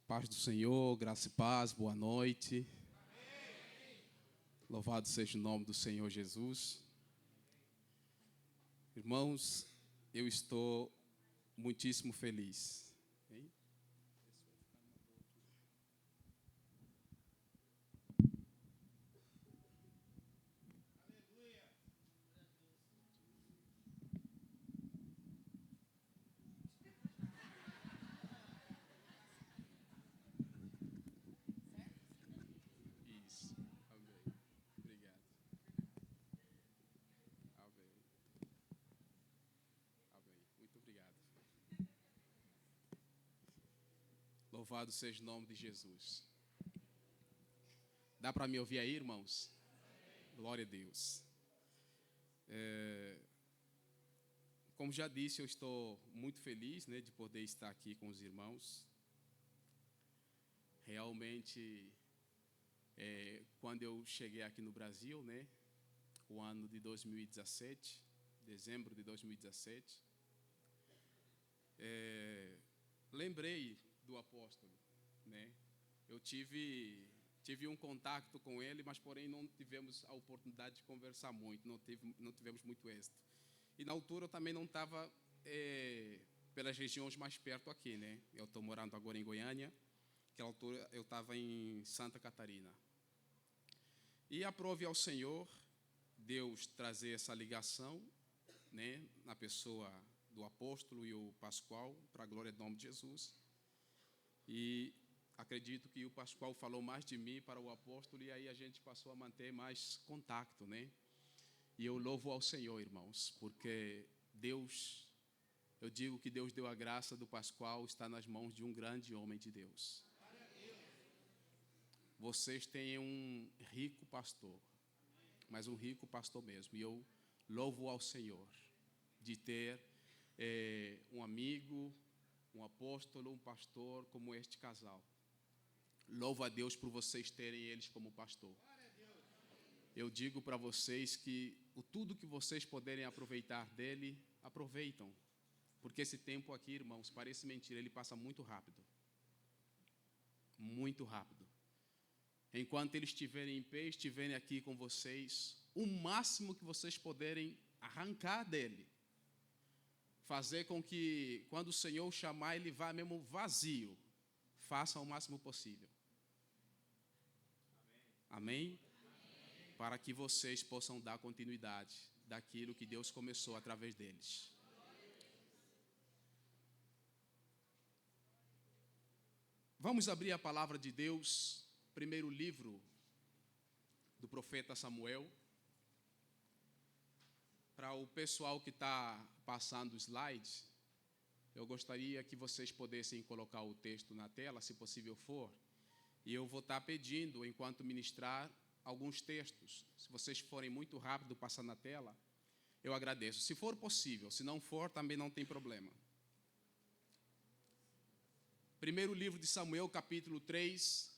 Paz do Senhor, graça e paz, boa noite. Louvado seja o nome do Senhor Jesus. Irmãos, eu estou muitíssimo feliz. Hein? Isso. Amém. Obrigado. Amém. Amém. Muito obrigado. Louvado seja o nome de Jesus. Dá para me ouvir aí, irmãos? Glória a Deus. Como já disse, eu estou muito feliz, né, de poder estar aqui com os irmãos. Realmente, quando eu cheguei aqui no Brasil, né, o ano de 2017, dezembro de 2017, lembrei do apóstolo, né? Eu tive um contato com ele, mas porém não tivemos a oportunidade de conversar muito, não tivemos muito êxito. E na altura eu também não estava pelas regiões mais perto aqui, né? Eu estou morando agora em Goiânia, naquela altura eu estava em Santa Catarina. E aprove ao Senhor Deus trazer essa ligação, né, na pessoa do apóstolo e o Pascoal, para a glória do nome de Jesus. E acredito que o Pascoal falou mais de mim para o apóstolo, e aí a gente passou a manter mais contato, né? E eu louvo ao Senhor, irmãos, porque Deus, eu digo que Deus deu a graça do Pascoal, está nas mãos de um grande homem de Deus. Vocês têm um rico pastor, mas um rico pastor mesmo. E eu louvo ao Senhor de ter um amigo, um apóstolo, um pastor como este casal. Louvo a Deus por vocês terem eles como pastor. Eu digo para vocês que tudo que vocês puderem aproveitar dele, aproveitam. Porque esse tempo aqui, irmãos, parece mentira, ele passa muito rápido. Muito rápido. Enquanto eles estiverem em pé, estiverem aqui com vocês, o máximo que vocês puderem arrancar dele, fazer com que, quando o Senhor chamar, ele vá mesmo vazio, façam o máximo possível. Amém? Amém? Para que vocês possam dar continuidade daquilo que Deus começou através deles. Vamos abrir a palavra de Deus, primeiro livro do profeta Samuel. Para o pessoal que está passando os slides, eu gostaria que vocês pudessem colocar o texto na tela, se possível for, e eu vou estar pedindo, enquanto ministrar, alguns textos. Se vocês forem muito rápido passar na tela, eu agradeço. Se for possível, se não for, também não tem problema. Primeiro livro de Samuel, capítulo 3,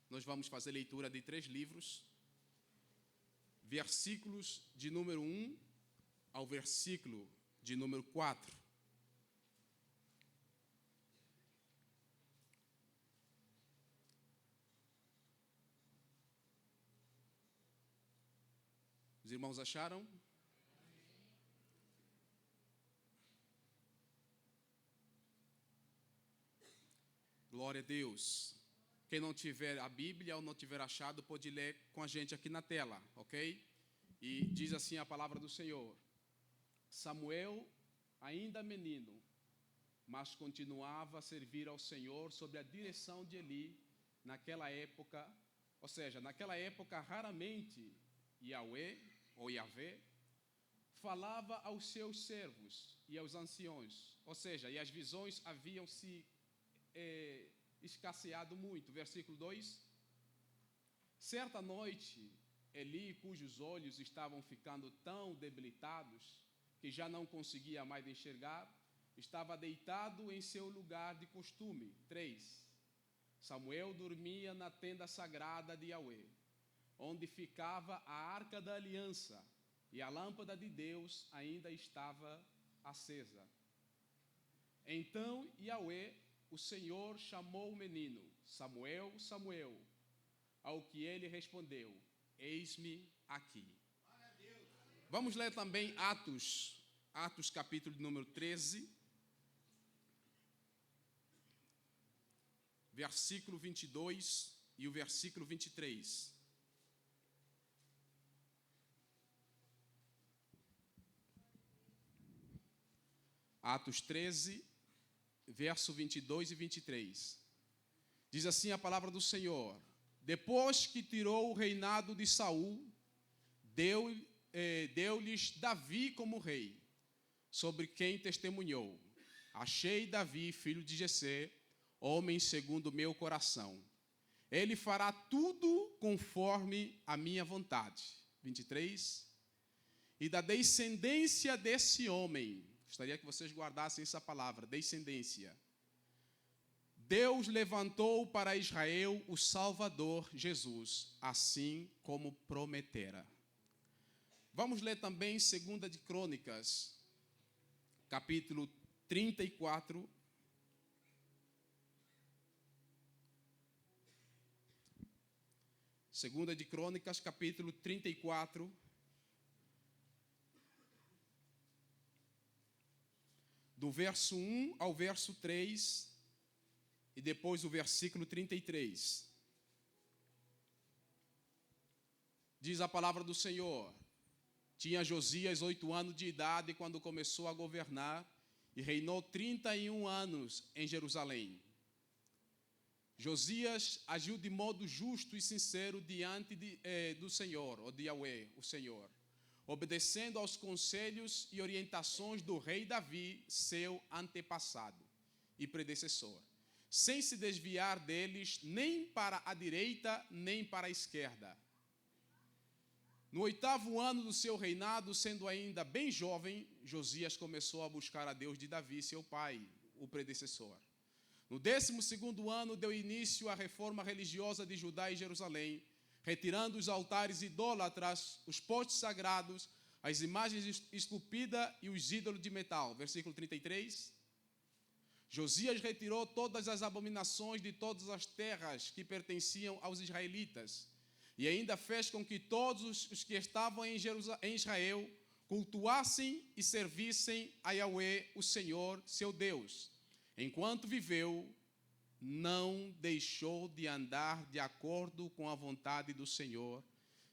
nós vamos fazer leitura de 3 livros, versículos de número 1 ao versículo de número 4. Os irmãos acharam? Glória a Deus. Quem não tiver a Bíblia ou não tiver achado, pode ler com a gente aqui na tela, ok? E diz assim a palavra do Senhor: Samuel, ainda menino, mas continuava a servir ao Senhor sob a direção de Eli naquela época. Ou seja, naquela época raramente Yahweh ou Yahvé falava aos seus servos e aos anciões. Ou seja, e as visões haviam se escasseado muito. Versículo 2. Certa noite, Eli, cujos olhos estavam ficando tão debilitados que já não conseguia mais enxergar, estava deitado em seu lugar de costume. 3. Samuel dormia na tenda sagrada de Yahweh, onde ficava a arca da aliança, e a lâmpada de Deus ainda estava acesa. Então Yahweh o Senhor chamou o menino, Samuel, Samuel, ao que ele respondeu, eis-me aqui. Vamos ler também Atos capítulo número 13, versículo 22 e o versículo 23. Atos 13, verso 22 e 23. Diz assim a palavra do Senhor: depois que tirou o reinado de Saul, deu-lhes Davi como rei, sobre quem testemunhou: achei Davi, filho de Jessé, homem segundo o meu coração. Ele fará tudo conforme a minha vontade. 23. E da descendência desse homem, gostaria que vocês guardassem essa palavra, descendência. Deus levantou para Israel o Salvador Jesus, assim como prometera. Vamos ler também 2 de Crônicas, capítulo 34. Segunda de Crônicas, capítulo 34, do verso 1 ao verso 3, e depois o versículo 33. Diz a palavra do Senhor: tinha Josias 8 anos de idade quando começou a governar, e reinou 31 anos em Jerusalém. Josias agiu de modo justo e sincero diante do Senhor, ou de Yahweh, o Senhor, obedecendo aos conselhos e orientações do rei Davi, seu antepassado e predecessor, sem se desviar deles nem para a direita nem para a esquerda. No 8º ano do seu reinado, sendo ainda bem jovem, Josias começou a buscar a Deus de Davi, seu pai, o predecessor. No 12º ano, deu início à reforma religiosa de Judá e Jerusalém, retirando os altares idólatras, os postes sagrados, as imagens esculpidas e os ídolos de metal. Versículo 33. Josias retirou todas as abominações de todas as terras que pertenciam aos israelitas, e ainda fez com que todos os que estavam em Israel cultuassem e servissem a Yahweh, o Senhor, seu Deus. Enquanto viveu, não deixou de andar de acordo com a vontade do Senhor,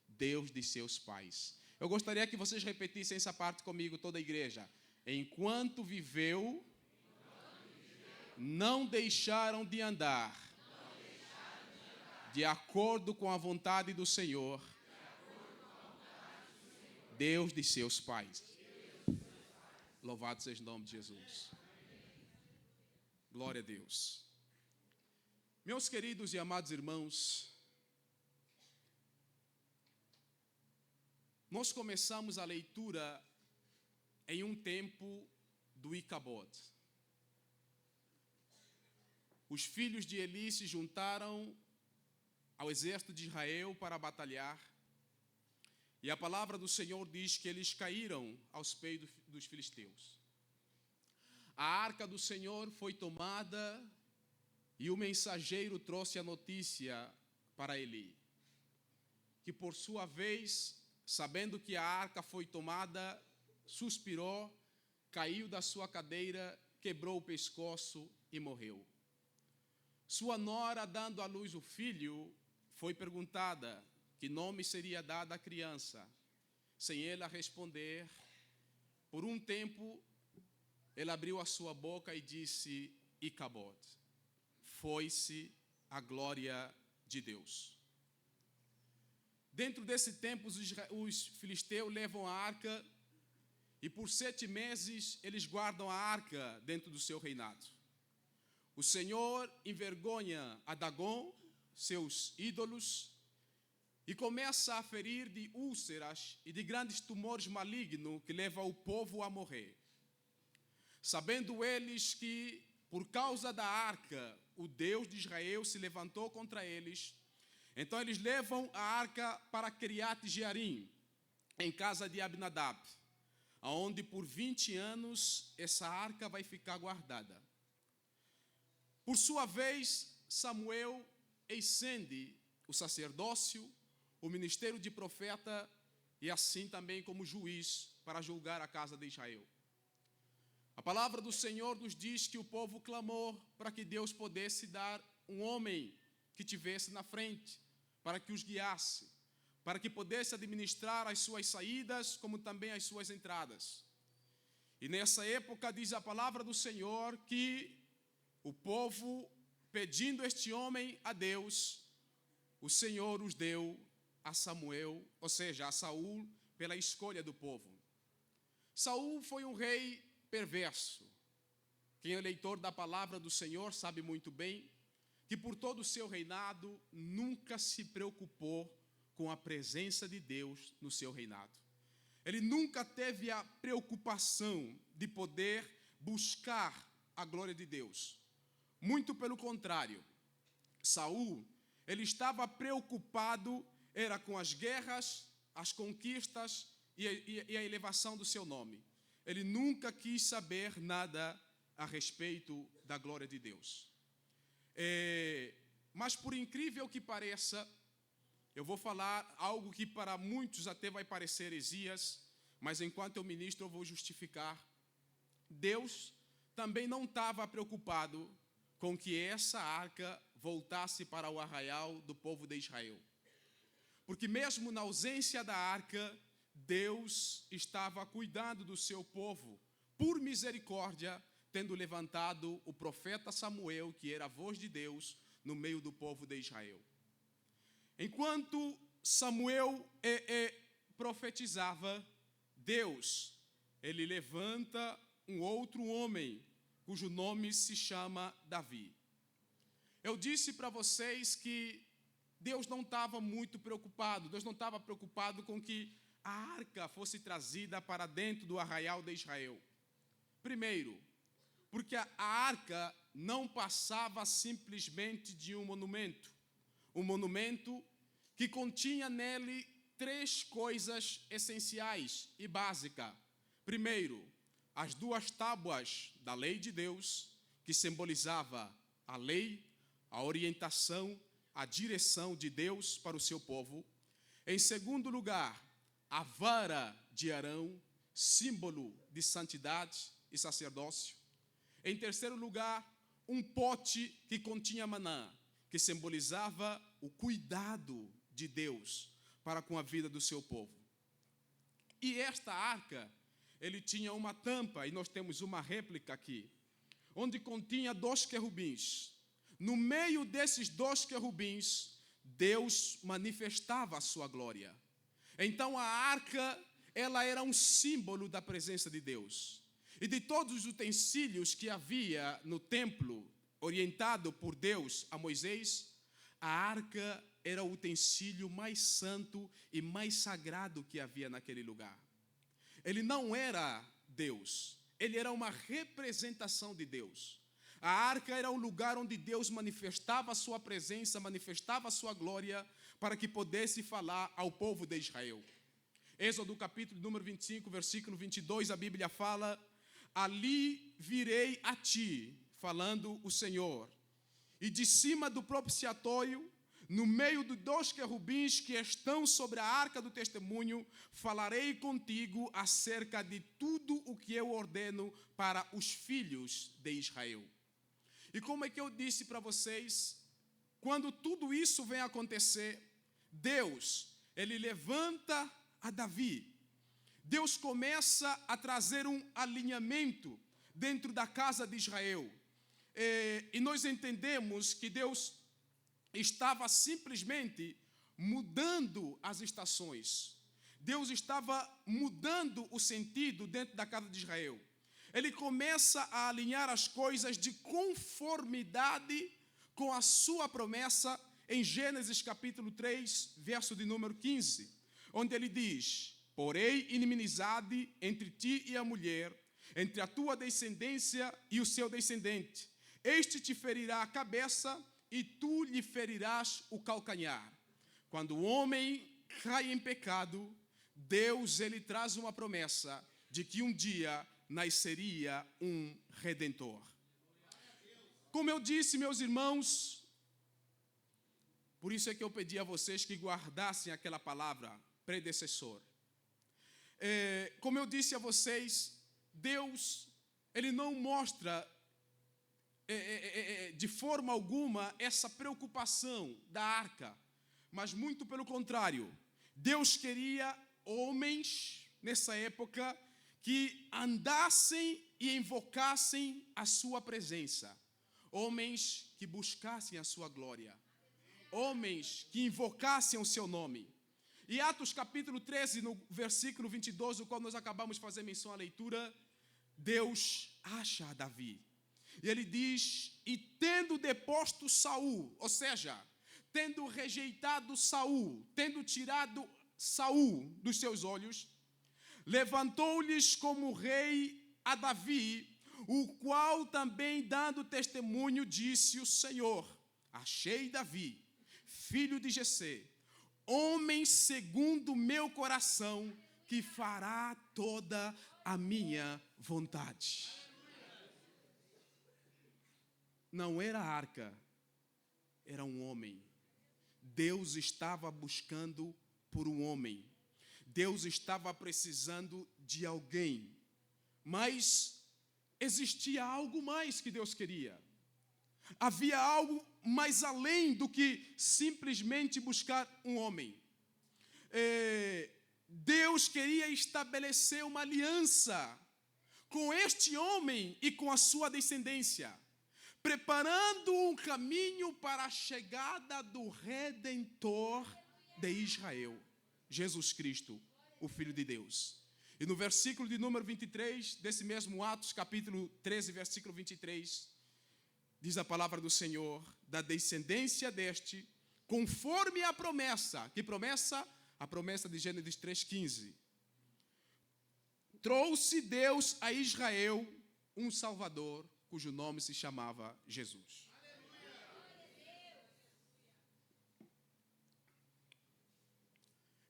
Deus de seus pais. Eu gostaria que vocês repetissem essa parte comigo, toda a igreja. Enquanto viveu, não deixaram de andar de acordo com a vontade do Senhor, Deus de seus pais. Louvado seja o nome de Jesus. Glória a Deus. Meus queridos e amados irmãos, nós começamos a leitura em um tempo do Icabod. Os filhos de Eli se juntaram ao exército de Israel para batalhar, e a palavra do Senhor diz que eles caíram aos pés dos filisteus. A arca do Senhor foi tomada e o mensageiro trouxe a notícia para Eli, que por sua vez, sabendo que a arca foi tomada, suspirou, caiu da sua cadeira, quebrou o pescoço e morreu. Sua nora, dando à luz o filho, foi perguntada que nome seria dado à criança. Sem ela responder, por um tempo, ele abriu a sua boca e disse: Icabod. Foi-se a glória de Deus. Dentro desse tempo, os filisteus levam a arca e por 7 meses eles guardam a arca dentro do seu reinado. O Senhor envergonha a Dagon, seus ídolos, e começa a ferir de úlceras e de grandes tumores malignos que levam o povo a morrer. Sabendo eles que, por causa da arca, o Deus de Israel se levantou contra eles, então eles levam a arca para Kiriat Jearim, em casa de Abinadab, onde por 20 anos essa arca vai ficar guardada. Por sua vez, Samuel ascende o sacerdócio, o ministério de profeta e assim também como juiz para julgar a casa de Israel. A palavra do Senhor nos diz que o povo clamou para que Deus pudesse dar um homem que tivesse na frente, para que os guiasse, para que pudesse administrar as suas saídas, como também as suas entradas. E nessa época diz a palavra do Senhor que o povo, pedindo este homem a Deus, o Senhor os deu a Samuel, ou seja, a Saul, pela escolha do povo. Saul foi um rei perverso. Quem é leitor da palavra do Senhor sabe muito bem que por todo o seu reinado nunca se preocupou com a presença de Deus no seu reinado. Ele nunca teve a preocupação de poder buscar a glória de Deus. Muito pelo contrário, Saul, ele estava preocupado era com as guerras, as conquistas e a elevação do seu nome. Ele nunca quis saber nada a respeito da glória de Deus. Mas por incrível que pareça, eu vou falar algo que para muitos até vai parecer heresias, mas enquanto eu ministro eu vou justificar. Deus também não estava preocupado com que essa arca voltasse para o arraial do povo de Israel. Porque mesmo na ausência da arca, Deus estava cuidando do seu povo, por misericórdia, tendo levantado o profeta Samuel, que era a voz de Deus, no meio do povo de Israel. Enquanto Samuel profetizava, Deus, ele levanta um outro homem, cujo nome se chama Davi. Eu disse para vocês que Deus não estava muito preocupado, Deus não estava preocupado com que a arca fosse trazida para dentro do arraial de Israel. Primeiro, porque a arca não passava simplesmente de um monumento que continha nele 3 coisas essenciais e básicas. Primeiro, as 2 tábuas da lei de Deus, que simbolizava a lei, a orientação, a direção de Deus para o seu povo. Em segundo lugar, a vara de Arão, símbolo de santidade e sacerdócio. Em terceiro lugar, um pote que continha maná, que simbolizava o cuidado de Deus para com a vida do seu povo. E esta arca, ele tinha uma tampa, e nós temos uma réplica aqui, onde continha 2 querubins. No meio desses 2 querubins, Deus manifestava a sua glória. Então a arca, ela era um símbolo da presença de Deus. E de todos os utensílios que havia no templo, orientado por Deus a Moisés, a arca era o utensílio mais santo e mais sagrado que havia naquele lugar. Ele não era Deus, ele era uma representação de Deus. A arca era o lugar onde Deus manifestava a sua presença, manifestava a sua glória, para que pudesse falar ao povo de Israel. Êxodo capítulo número 25, versículo 22, a Bíblia fala: ali virei a ti, falando o Senhor, e de cima do propiciatório, no meio dos 2 querubins que estão sobre a arca do testemunho, falarei contigo acerca de tudo o que eu ordeno para os filhos de Israel. E como é que eu disse para vocês, quando tudo isso vem acontecer, Deus, ele levanta a Davi. Deus começa a trazer um alinhamento dentro da casa de Israel. E nós entendemos que Deus estava simplesmente mudando as estações. Deus estava mudando o sentido dentro da casa de Israel. Ele começa a alinhar as coisas de conformidade com a sua promessa em Gênesis capítulo 3, verso de número 15, onde ele diz: porém inimizade entre ti e a mulher, entre a tua descendência e o seu descendente. Este te ferirá a cabeça e tu lhe ferirás o calcanhar. Quando o homem cai em pecado, Deus, ele traz uma promessa de que um dia nasceria um redentor. como eu disse, meus irmãos, por isso é que eu pedi a vocês que guardassem aquela palavra, predecessor. Como eu disse a vocês, Deus, Ele não mostra de forma alguma essa preocupação da arca, mas muito pelo contrário. Deus queria homens, nessa época, que andassem e invocassem a sua presença. Homens que buscassem a sua glória. Homens que invocassem o seu nome. E Atos capítulo 13, no versículo 22, o qual nós acabamos de fazer menção à leitura, Deus acha a Davi. E ele diz, e tendo deposto Saul, ou seja, tendo rejeitado Saul, tendo tirado Saul dos seus olhos, levantou-lhes como rei a Davi, o qual também dando testemunho disse o Senhor, achei Davi, filho de Jessé, homem segundo o meu coração, que fará toda a minha vontade. Não era a arca, era um homem. Deus estava buscando por um homem. Deus estava precisando de alguém. Mas existia algo mais que Deus queria. Havia algo mais além do que simplesmente buscar um homem. Deus queria estabelecer uma aliança com este homem e com a sua descendência, preparando um caminho para a chegada do Redentor de Israel, Jesus Cristo, o Filho de Deus. E no versículo de número 23, desse mesmo Atos, capítulo 13, versículo 23, diz a palavra do Senhor, da descendência deste, conforme a promessa. Que promessa? A promessa de Gênesis 3,15. Trouxe Deus a Israel um Salvador, cujo nome se chamava Jesus.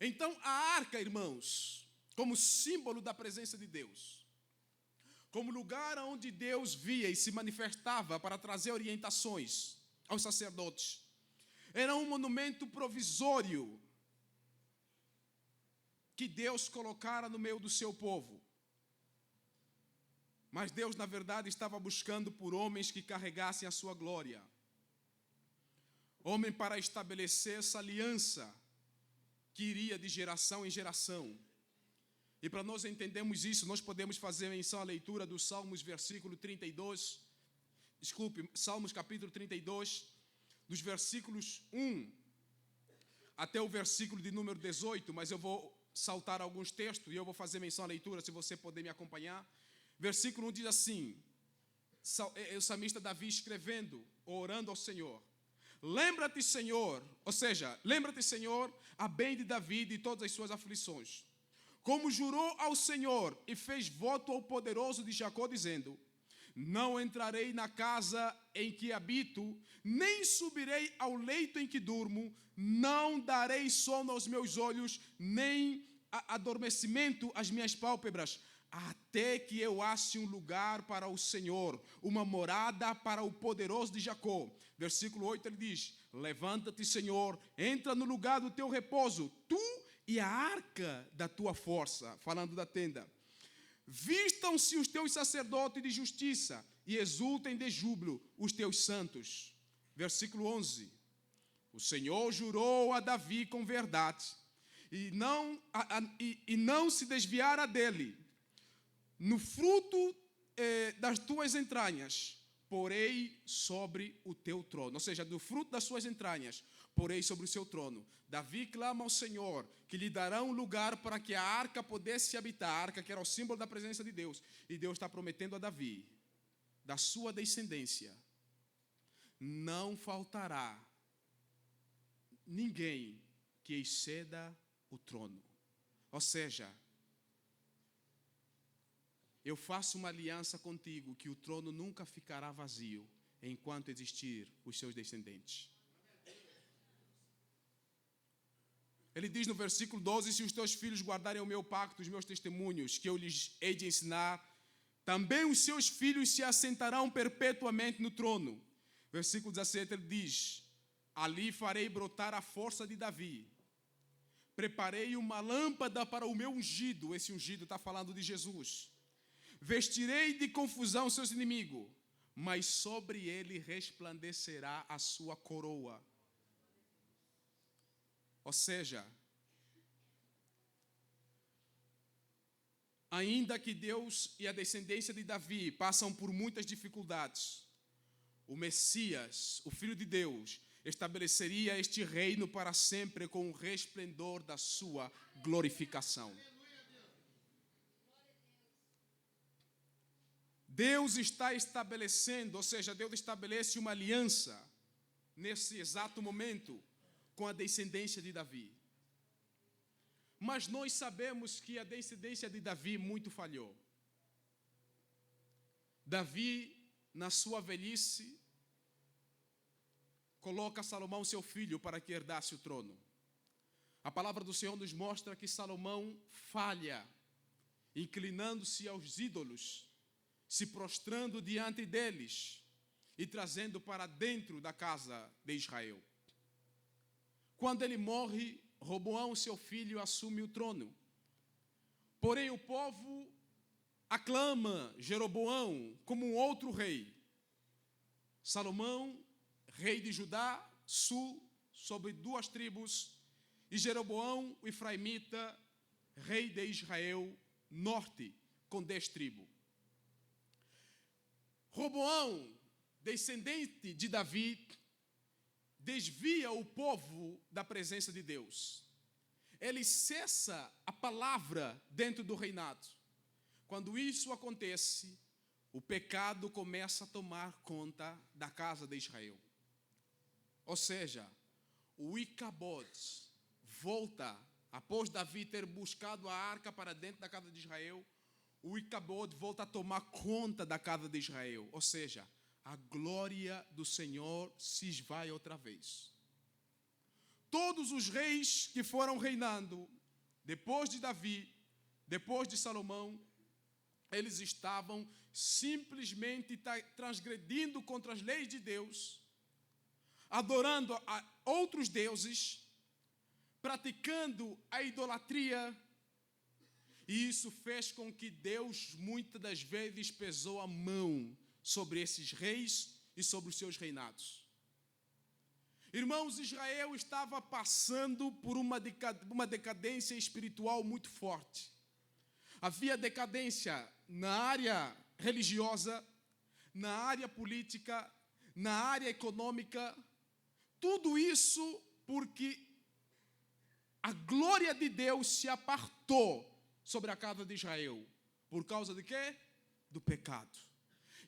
Então, a arca, irmãos, como símbolo da presença de Deus, como lugar onde Deus via e se manifestava para trazer orientações aos sacerdotes, era um monumento provisório que Deus colocara no meio do seu povo. Mas Deus, na verdade, estava buscando por homens que carregassem a sua glória. Homem para estabelecer essa aliança que iria de geração em geração. E para nós entendermos isso, nós podemos fazer menção à leitura dos Salmos, Salmos capítulo 32, dos versículos 1 até o versículo de número 18, mas eu vou saltar alguns textos e eu vou fazer menção à leitura, se você puder me acompanhar. Versículo 1 diz assim, o salmista Davi escrevendo, orando ao Senhor. Lembra-te, Senhor, ou seja, lembra-te, Senhor, a bem de Davi e de todas as suas aflições. Como jurou ao Senhor e fez voto ao poderoso de Jacó, dizendo, não entrarei na casa em que habito, nem subirei ao leito em que durmo, não darei sono aos meus olhos, nem adormecimento às minhas pálpebras, até que eu ache um lugar para o Senhor, uma morada para o poderoso de Jacó. Versículo 8 ele diz, levanta-te, Senhor, entra no lugar do teu repouso, tu e a arca da tua força, falando da tenda. Vistam-se os teus sacerdotes de justiça e exultem de júbilo os teus santos. Versículo 11. O Senhor jurou a Davi com verdade e não se desviara dele. No fruto das tuas entranhas, porei sobre o teu trono. Ou seja, do fruto das suas entranhas, porei sobre o seu trono. Davi clama ao Senhor que lhe dará um lugar para que a arca pudesse habitar. A arca que era o símbolo da presença de Deus. E Deus está prometendo a Davi, da sua descendência, não faltará ninguém que exceda o trono. Ou seja, eu faço uma aliança contigo que o trono nunca ficará vazio enquanto existir os seus descendentes. Ele diz no versículo 12, se os teus filhos guardarem o meu pacto, os meus testemunhos, que eu lhes hei de ensinar, também os seus filhos se assentarão perpetuamente no trono. Versículo 17, ele diz: ali farei brotar a força de Davi. Preparei uma lâmpada para o meu ungido. Esse ungido está falando de Jesus. Vestirei de confusão seus inimigos, mas sobre ele resplandecerá a sua coroa. Ou seja, ainda que Deus e a descendência de Davi passam por muitas dificuldades, o Messias, o Filho de Deus, estabeleceria este reino para sempre com o resplendor da sua glorificação. Deus está estabelecendo, ou seja, Deus estabelece uma aliança nesse exato momento com a descendência de Davi. Mas nós sabemos que a descendência de Davi muito falhou. Davi, na sua velhice, coloca Salomão, seu filho, para que herdasse o trono. A palavra do Senhor nos mostra que Salomão falha, inclinando-se aos ídolos, se prostrando diante deles e trazendo para dentro da casa de Israel. Quando ele morre, Roboão, seu filho, assume o trono. Porém, o povo aclama Jeroboão como um outro rei. Salomão, rei de Judá, sul, sobre 2 tribos, e Jeroboão, o efraimita, rei de Israel, norte, com 10 tribos. Roboão, descendente de Davi, desvia o povo da presença de Deus. Ele cessa a palavra dentro do reinado. Quando isso acontece, o pecado começa a tomar conta da casa de Israel. Ou seja, o Icabod volta, após Davi ter buscado a arca para dentro da casa de Israel, o Icabod volta a tomar conta da casa de Israel. Ou seja, a glória do Senhor se esvai outra vez. Todos os reis que foram reinando, depois de Davi, depois de Salomão, eles estavam simplesmente transgredindo contra as leis de Deus, adorando a outros deuses, praticando a idolatria, e isso fez com que Deus muitas das vezes pesou a mão sobre esses reis e sobre os seus reinados. Irmãos, Israel estava passando por uma decadência espiritual muito forte. Havia decadência na área religiosa, na área política, na área econômica. Tudo isso porque a glória de Deus se apartou sobre a casa de Israel. Por causa de quê? Do pecado.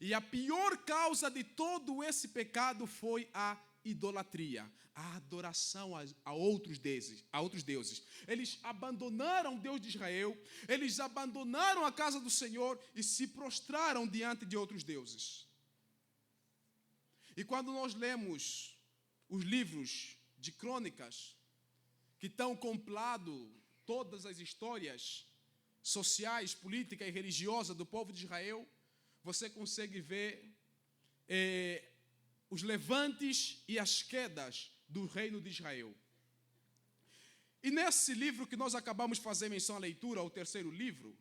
E a pior causa de todo esse pecado foi a idolatria, a adoração a outros deuses. Eles abandonaram o Deus de Israel, eles abandonaram a casa do Senhor e se prostraram diante de outros deuses. E quando nós lemos os livros de crônicas, que estão compilados todas as histórias sociais, políticas e religiosas do povo de Israel, você consegue ver os levantes e as quedas do reino de Israel. E nesse livro que nós acabamos de fazer menção à leitura, o terceiro livro,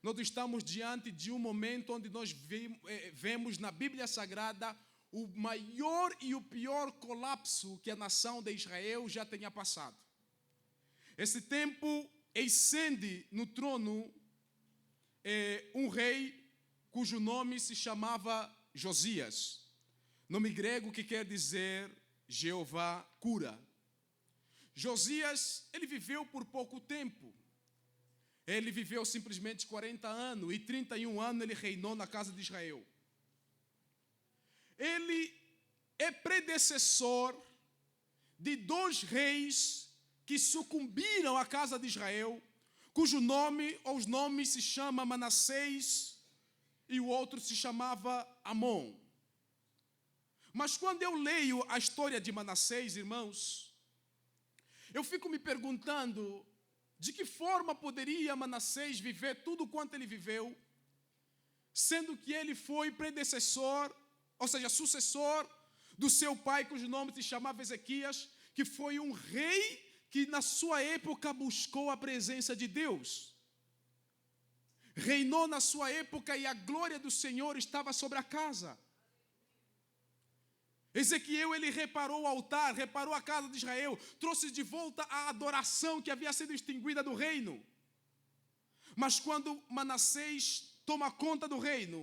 nós estamos diante de um momento onde nós vemos na Bíblia Sagrada o maior e o pior colapso que a nação de Israel já tenha passado. Esse tempo ascende no trono um rei cujo nome se chamava Josias, nome grego que quer dizer Jeová cura. Josias, ele viveu por pouco tempo. Ele viveu simplesmente 40 anos e 31 anos ele reinou na casa de Israel. Ele é predecessor de 2 reis que sucumbiram à casa de Israel, cujo nome ou os nomes se chama Manassés e o outro se chamava Amon. Mas quando eu leio a história de Manassés, irmãos, eu fico me perguntando de que forma poderia Manassés viver tudo quanto ele viveu, sendo que ele foi predecessor, ou seja, sucessor do seu pai, cujo nome se chamava Ezequias, que foi um rei que na sua época buscou a presença de Deus. Reinou na sua época e a glória do Senhor estava sobre a casa. Ezequiel, ele reparou o altar, reparou a casa de Israel, trouxe de volta a adoração que havia sido extinguida do reino. Mas quando Manassés toma conta do reino,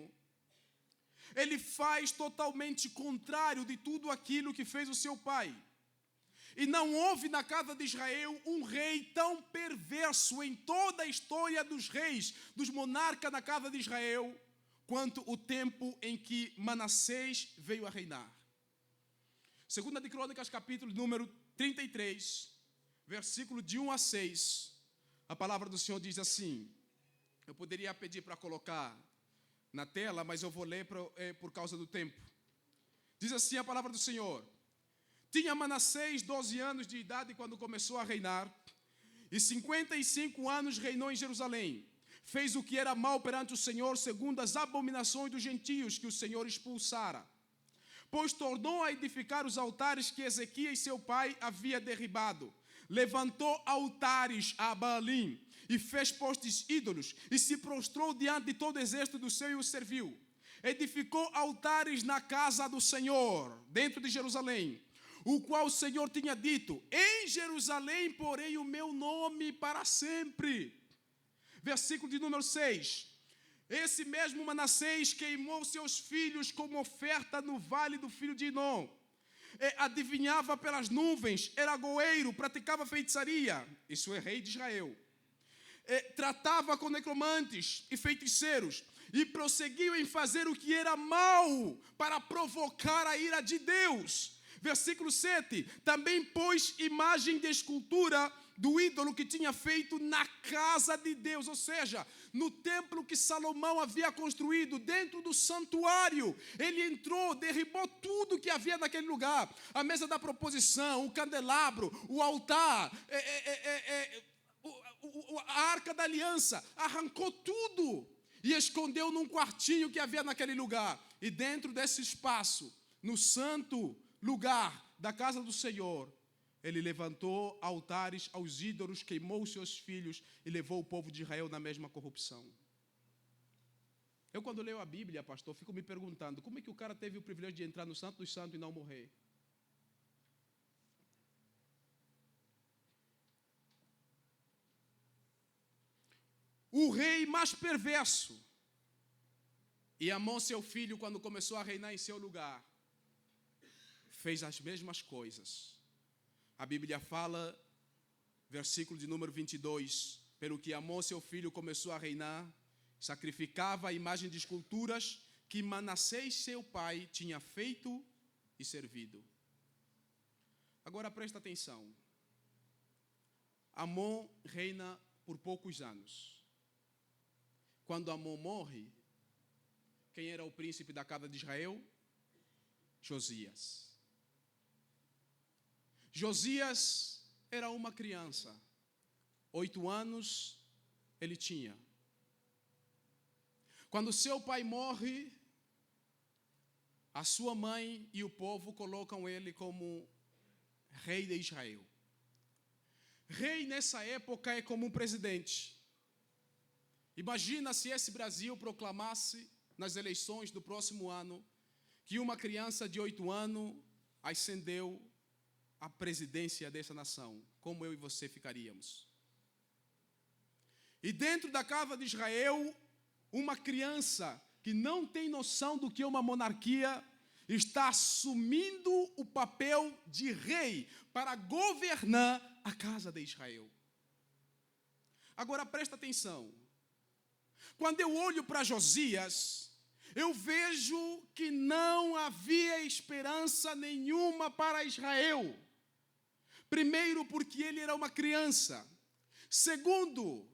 ele faz totalmente contrário de tudo aquilo que fez o seu pai. E não houve na casa de Israel um rei tão perverso em toda a história dos reis, dos monarcas na casa de Israel, quanto o tempo em que Manassés veio a reinar. Segunda de Crônicas, capítulo número 33, versículo de 1 a 6, a palavra do Senhor diz assim, eu poderia pedir para colocar na tela, mas eu vou ler por causa do tempo. Diz assim a palavra do Senhor: tinha Manassés 12 anos de idade quando começou a reinar, e 55 anos reinou em Jerusalém. Fez o que era mal perante o Senhor, segundo as abominações dos gentios que o Senhor expulsara. Pois tornou a edificar os altares que Ezequias, seu pai, havia derribado. Levantou altares a Baalim e fez postes ídolos, e se prostrou diante de todo o exército do céu e o serviu. Edificou altares na casa do Senhor, dentro de Jerusalém, o qual o Senhor tinha dito: em Jerusalém porei o meu nome para sempre. Versículo de número 6. Esse mesmo Manassés queimou seus filhos como oferta no vale do filho de Inom. Adivinhava pelas nuvens, era goeiro, praticava feitiçaria. Isso é rei de Israel. Tratava com necromantes e feiticeiros, e prosseguiu em fazer o que era mal para provocar a ira de Deus. Versículo 7, também pôs imagem de escultura do ídolo que tinha feito na casa de Deus, ou seja, no templo que Salomão havia construído, dentro do santuário. Ele entrou, derribou tudo que havia naquele lugar, a mesa da proposição, o candelabro, o altar, a arca da aliança, arrancou tudo e escondeu num quartinho que havia naquele lugar. E dentro desse espaço, no santo lugar da casa do Senhor, ele levantou altares aos ídolos, queimou os seus filhos e levou o povo de Israel na mesma corrupção. Eu, quando leio a Bíblia, pastor, fico me perguntando, como é que o cara teve o privilégio de entrar no Santo dos Santos e não morrer? O rei mais perverso, e Amon, seu filho, quando começou a reinar em seu lugar, fez as mesmas coisas. A Bíblia fala, versículo de número 22, pelo que Amon, seu filho, começou a reinar, sacrificava a imagem de esculturas que Manassés, seu pai, tinha feito e servido. Agora presta atenção. Amon reina por poucos anos. Quando Amon morre, quem era o príncipe da casa de Israel? Josias. Josias era uma criança, 8 anos ele tinha. Quando seu pai morre, a sua mãe e o povo colocam ele como rei de Israel. Rei nessa época é como um presidente. Imagina se esse Brasil proclamasse nas eleições do próximo ano que uma criança de 8 anos ascendeu a presidência dessa nação, como eu e você ficaríamos. E dentro da casa de Israel, uma criança que não tem noção do que é uma monarquia está assumindo o papel de rei para governar a casa de Israel. Agora presta atenção. Quando eu olho para Josias, eu vejo que não havia esperança nenhuma para Israel. Primeiro, porque ele era uma criança. Segundo,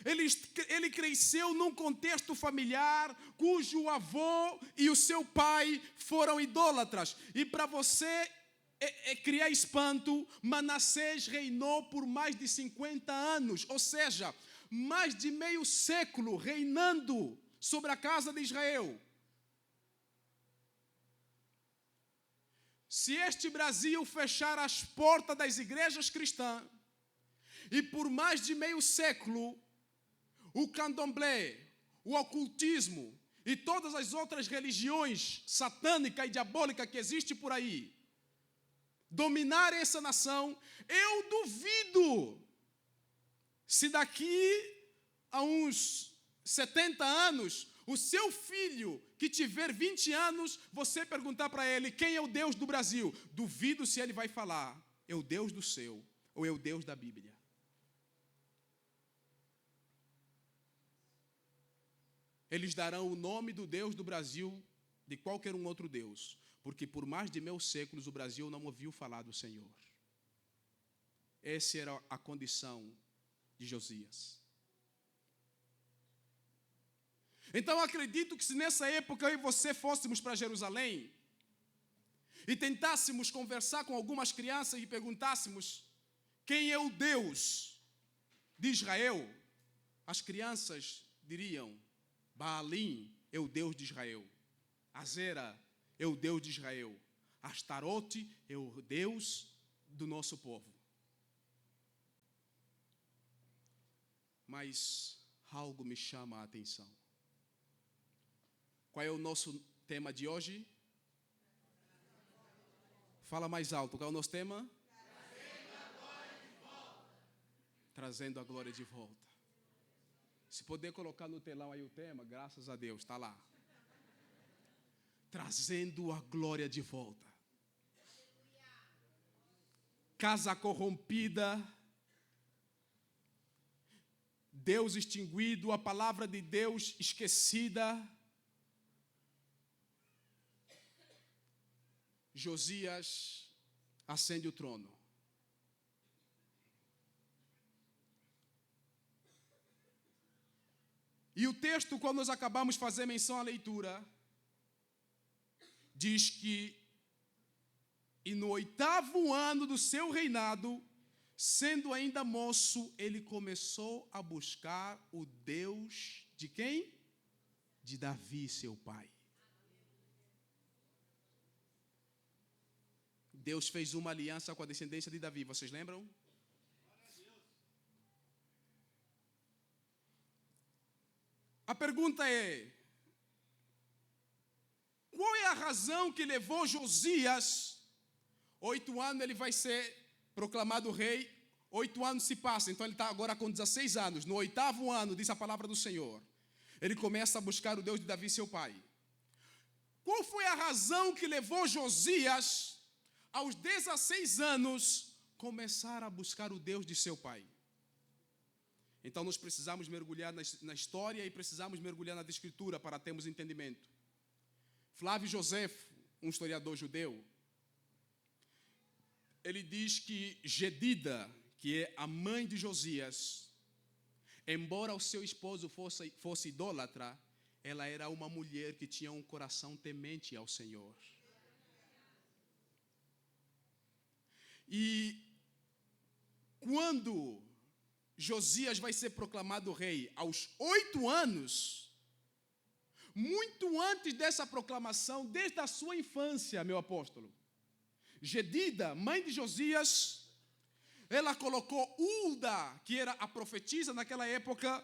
ele cresceu num contexto familiar cujo avô e o seu pai foram idólatras. E para você criar espanto, Manassés reinou por mais de 50 anos, ou seja, mais de meio século reinando sobre a casa de Israel. se este Brasil fechar as portas das igrejas cristãs, e por mais de meio século, o candomblé, o ocultismo e todas as outras religiões satânicas e diabólicas que existem por aí, dominar essa nação, eu duvido se daqui a uns 70 anos, o seu filho que tiver 20 anos, você perguntar para ele quem é o Deus do Brasil, duvido se ele vai falar, é o Deus do céu ou é o Deus da Bíblia. Eles darão o nome do Deus do Brasil de qualquer um outro Deus, porque por mais de meus séculos o Brasil não ouviu falar do Senhor. Essa era a condição de Josias. Então acredito que se nessa época eu e você fôssemos para Jerusalém e tentássemos conversar com algumas crianças e perguntássemos quem é o Deus de Israel, as crianças diriam: Baalim é o Deus de Israel, Azera é o Deus de Israel, Astarote é o Deus do nosso povo. Mas algo me chama a atenção. Qual é o nosso tema de hoje? Fala mais alto, qual é o nosso tema? Trazendo a glória de volta. Trazendo a glória de volta. Se puder colocar no telão aí o tema, graças a Deus, está lá. Trazendo a glória de volta. Casa corrompida, Deus extinguido, a palavra de Deus esquecida. Josias ascende o trono. E o texto, quando nós acabamos de fazer menção à leitura, diz que, e no 8º ano do seu reinado, sendo ainda moço, ele começou a buscar o Deus de quem? De Davi, seu pai. Deus fez uma aliança com a descendência de Davi, vocês lembram? A pergunta é: qual é a razão que levou Josias, 8 anos ele vai ser proclamado rei, 8 anos se passam, então ele está agora com 16 anos, no 8º ano, diz a palavra do Senhor, ele começa a buscar o Deus de Davi, seu pai. Qual foi a razão que levou Josias, aos 16 anos, começar a buscar o Deus de seu pai? Então nós precisamos mergulhar na história e precisamos mergulhar na escritura para termos entendimento. Flávio Josefo, um historiador judeu, ele diz que Jedida, que é a mãe de Josias, embora o seu esposo fosse idólatra, ela era uma mulher que tinha um coração temente ao Senhor. E quando Josias vai ser proclamado rei aos 8 anos, muito antes dessa proclamação, desde a sua infância, meu apóstolo, Jedida, mãe de Josias, ela colocou Hulda, que era a profetisa naquela época,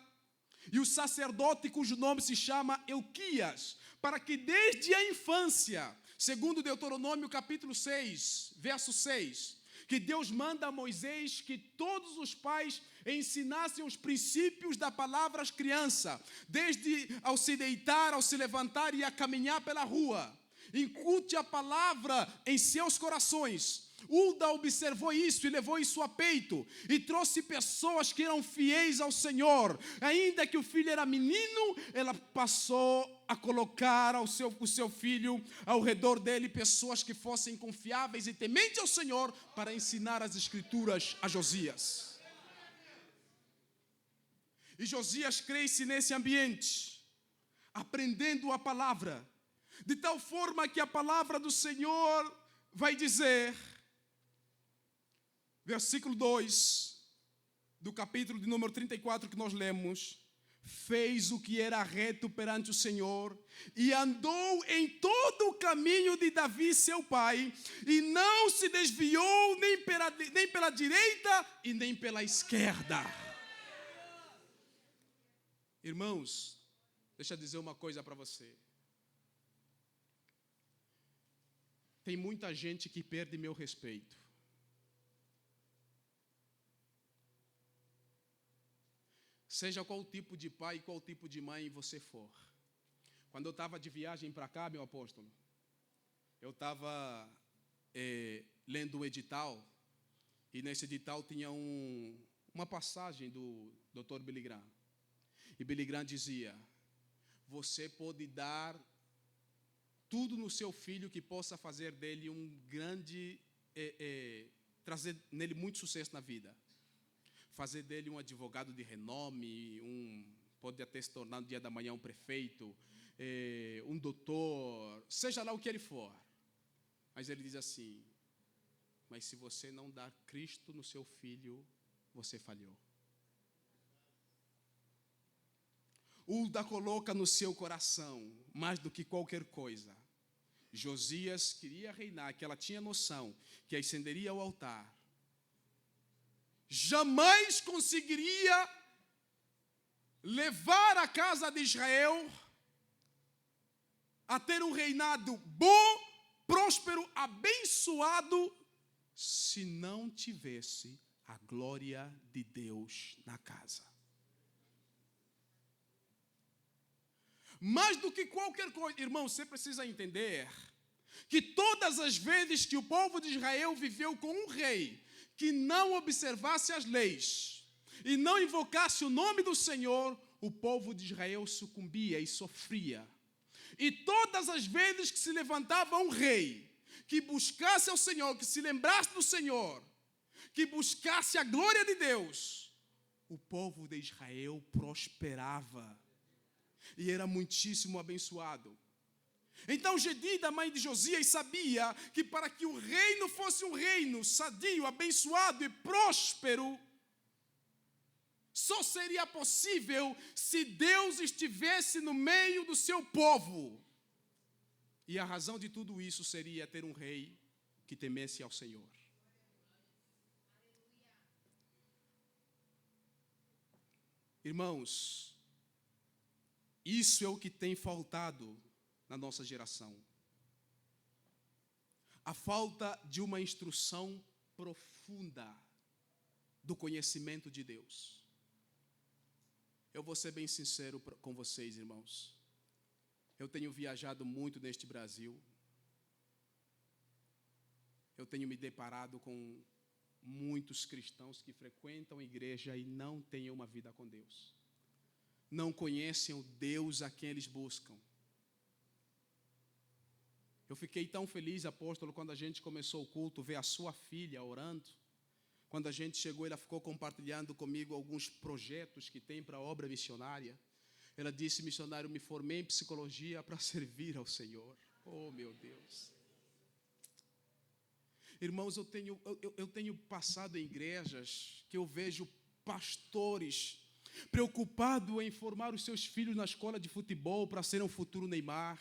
e o sacerdote cujo nome se chama Elquias, para que desde a infância, segundo Deuteronômio capítulo 6, verso 6, que Deus manda a Moisés que todos os pais ensinassem os princípios da palavra às crianças, desde ao se deitar, ao se levantar e a caminhar pela rua. Incute a palavra em seus corações. Hulda observou isso e levou isso a peito e trouxe pessoas que eram fiéis ao Senhor. Ainda que o filho era menino, ela passou a colocar o seu filho ao redor dele pessoas que fossem confiáveis e tementes ao Senhor para ensinar as escrituras a Josias. E Josias cresce nesse ambiente, aprendendo a palavra, de tal forma que a palavra do Senhor vai dizer, versículo 2 do capítulo de número 34 que nós lemos: fez o que era reto perante o Senhor e andou em todo o caminho de Davi, seu pai, e não se desviou nem pela direita e nem pela esquerda. Irmãos, deixa eu dizer uma coisa para você. Tem muita gente que perde meu respeito. Seja qual tipo de pai e qual tipo de mãe você for. Quando eu estava de viagem para cá, meu apóstolo, eu estava lendo um edital, e nesse edital tinha uma passagem do Dr. Billy Graham. E Billy Graham dizia: você pode dar tudo no seu filho que possa fazer dele um grande, trazer nele muito sucesso na vida. Fazer dele um advogado de renome, pode até se tornar no dia da manhã um prefeito, um doutor, seja lá o que ele for. Mas ele diz assim: mas se você não dar Cristo no seu filho, você falhou. Uda coloca no seu coração, mais do que qualquer coisa, Josias queria reinar, que ela tinha noção que ascenderia ao altar. Jamais conseguiria levar a casa de Israel a ter um reinado bom, próspero, abençoado, se não tivesse a glória de Deus na casa. Mais do que qualquer coisa, irmão, você precisa entender que todas as vezes que o povo de Israel viveu com um rei que não observasse as leis e não invocasse o nome do Senhor, o povo de Israel sucumbia e sofria. E todas as vezes que se levantava um rei que buscasse ao Senhor, que se lembrasse do Senhor, que buscasse a glória de Deus, o povo de Israel prosperava e era muitíssimo abençoado. Então Jedida, mãe de Josias, sabia que para que o reino fosse um reino sadio, abençoado e próspero, só seria possível se Deus estivesse no meio do seu povo. E a razão de tudo isso seria ter um rei que temesse ao Senhor. Irmãos, isso é o que tem faltado na nossa geração. A falta de uma instrução profunda do conhecimento de Deus. Eu vou ser bem sincero com vocês, irmãos. Eu tenho viajado muito neste Brasil. Eu tenho me deparado com muitos cristãos que frequentam a igreja e não têm uma vida com Deus. Não conhecem o Deus a quem eles buscam. Eu fiquei tão feliz, apóstolo, quando a gente começou o culto, ver a sua filha orando. Quando a gente chegou, ela ficou compartilhando comigo alguns projetos que tem para a obra missionária. Ela disse: missionário, me formei em psicologia para servir ao Senhor. Oh, meu Deus. Irmãos, eu tenho passado em igrejas que eu vejo pastores preocupados em formar os seus filhos na escola de futebol para serem um futuro Neymar.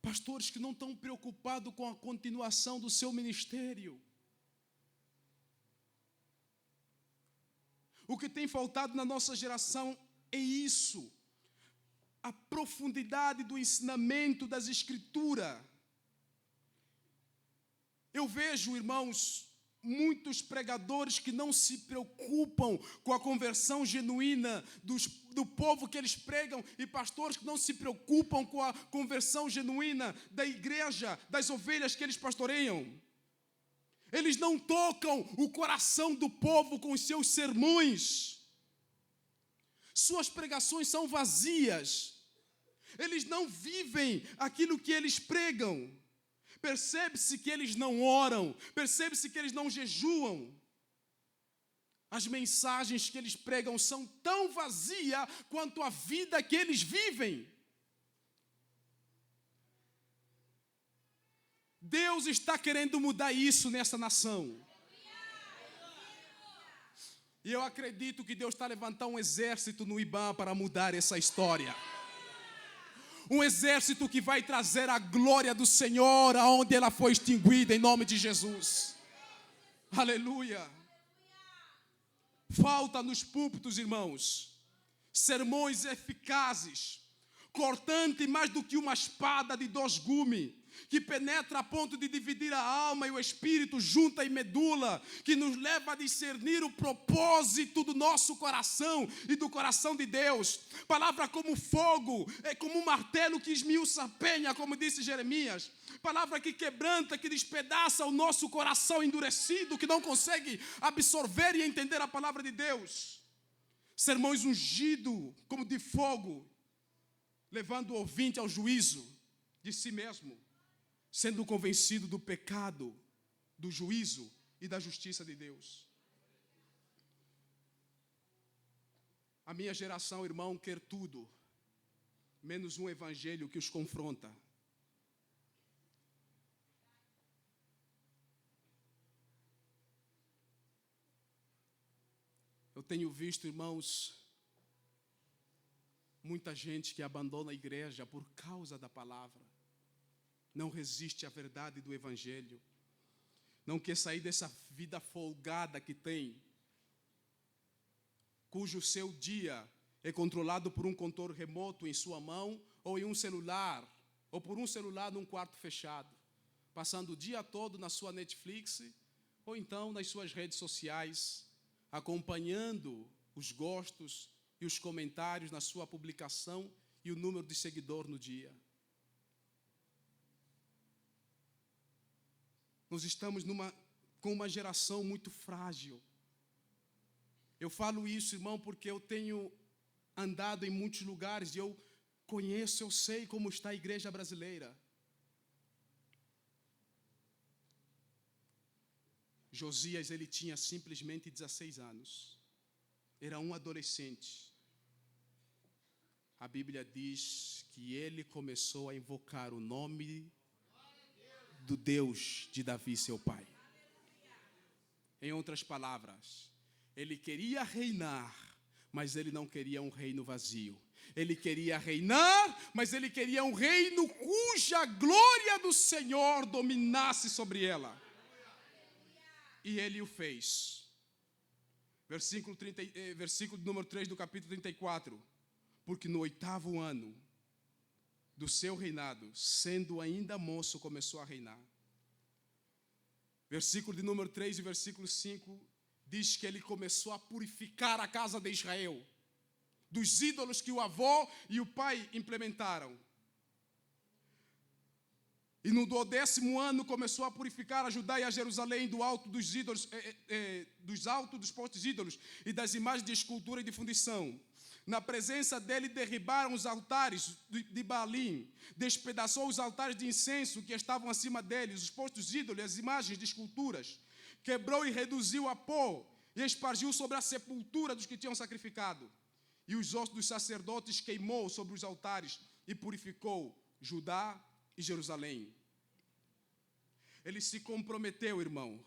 Pastores que não estão preocupados com a continuação do seu ministério. O que tem faltado na nossa geração é isso. A profundidade do ensinamento das Escrituras. Eu vejo, irmãos, muitos pregadores que não se preocupam com a conversão genuína do povo que eles pregam, e pastores que não se preocupam com a conversão genuína da igreja, das ovelhas que eles pastoreiam. Eles não tocam o coração do povo com os seus sermões. Suas pregações são vazias. Eles não vivem aquilo que eles pregam. Percebe-se que eles não oram, percebe-se que eles não jejuam. As mensagens que eles pregam são tão vazias quanto a vida que eles vivem. Deus está querendo mudar isso nessa nação. E eu acredito que Deus está levantando um exército no IBAM para mudar essa história. Um exército que vai trazer a glória do Senhor aonde ela foi extinguida, em nome de Jesus. Aleluia. Falta nos púlpitos, irmãos, sermões eficazes, cortante mais do que uma espada de 2 gumes, que penetra a ponto de dividir a alma e o espírito, junta e medula, que nos leva a discernir o propósito do nosso coração e do coração de Deus. Palavra como fogo, é como um martelo que esmiuça a penha, como disse Jeremias. Palavra que quebranta, que despedaça o nosso coração endurecido, que não consegue absorver e entender a palavra de Deus. Sermões ungidos como de fogo, levando o ouvinte ao juízo de si mesmo, sendo convencido do pecado, do juízo e da justiça de Deus. A minha geração, irmão, quer tudo, menos um evangelho que os confronta. Eu tenho visto, irmãos, muita gente que abandona a igreja por causa da palavra. Não resiste à verdade do evangelho. Não quer sair dessa vida folgada que tem, cujo seu dia é controlado por um controle remoto em sua mão ou em um celular, ou por um celular num quarto fechado, passando o dia todo na sua Netflix ou então nas suas redes sociais, acompanhando os gostos e os comentários na sua publicação e o número de seguidores no dia. Nós estamos com uma geração muito frágil. Eu falo isso, irmão, porque eu tenho andado em muitos lugares e eu conheço, eu sei como está a igreja brasileira. Josias, ele tinha simplesmente 16 anos. Era um adolescente. A Bíblia diz que ele começou a invocar o nome do Deus de Davi, seu pai. Em outras palavras, ele queria reinar, mas ele não queria um reino vazio. Ele queria reinar, mas ele queria um reino cuja glória do Senhor dominasse sobre ela. E ele o fez. Versículo número 3 do capítulo 34. Porque no 8º ano do seu reinado, sendo ainda moço, começou a reinar. Versículo de número 3 e versículo 5 diz que ele começou a purificar a casa de Israel dos ídolos que o avô e o pai implementaram. E no 10º ano começou a purificar a Judá e a Jerusalém do alto dos ídolos, dos altos dos postos ídolos e das imagens de escultura e de fundição. Na presença dele derribaram os altares de Baalim, despedaçou os altares de incenso que estavam acima deles, os postos ídolos e as imagens de esculturas. Quebrou e reduziu a pó e espargiu sobre a sepultura dos que tinham sacrificado. E os ossos dos sacerdotes queimou sobre os altares e purificou Judá e Jerusalém. Ele se comprometeu, irmão,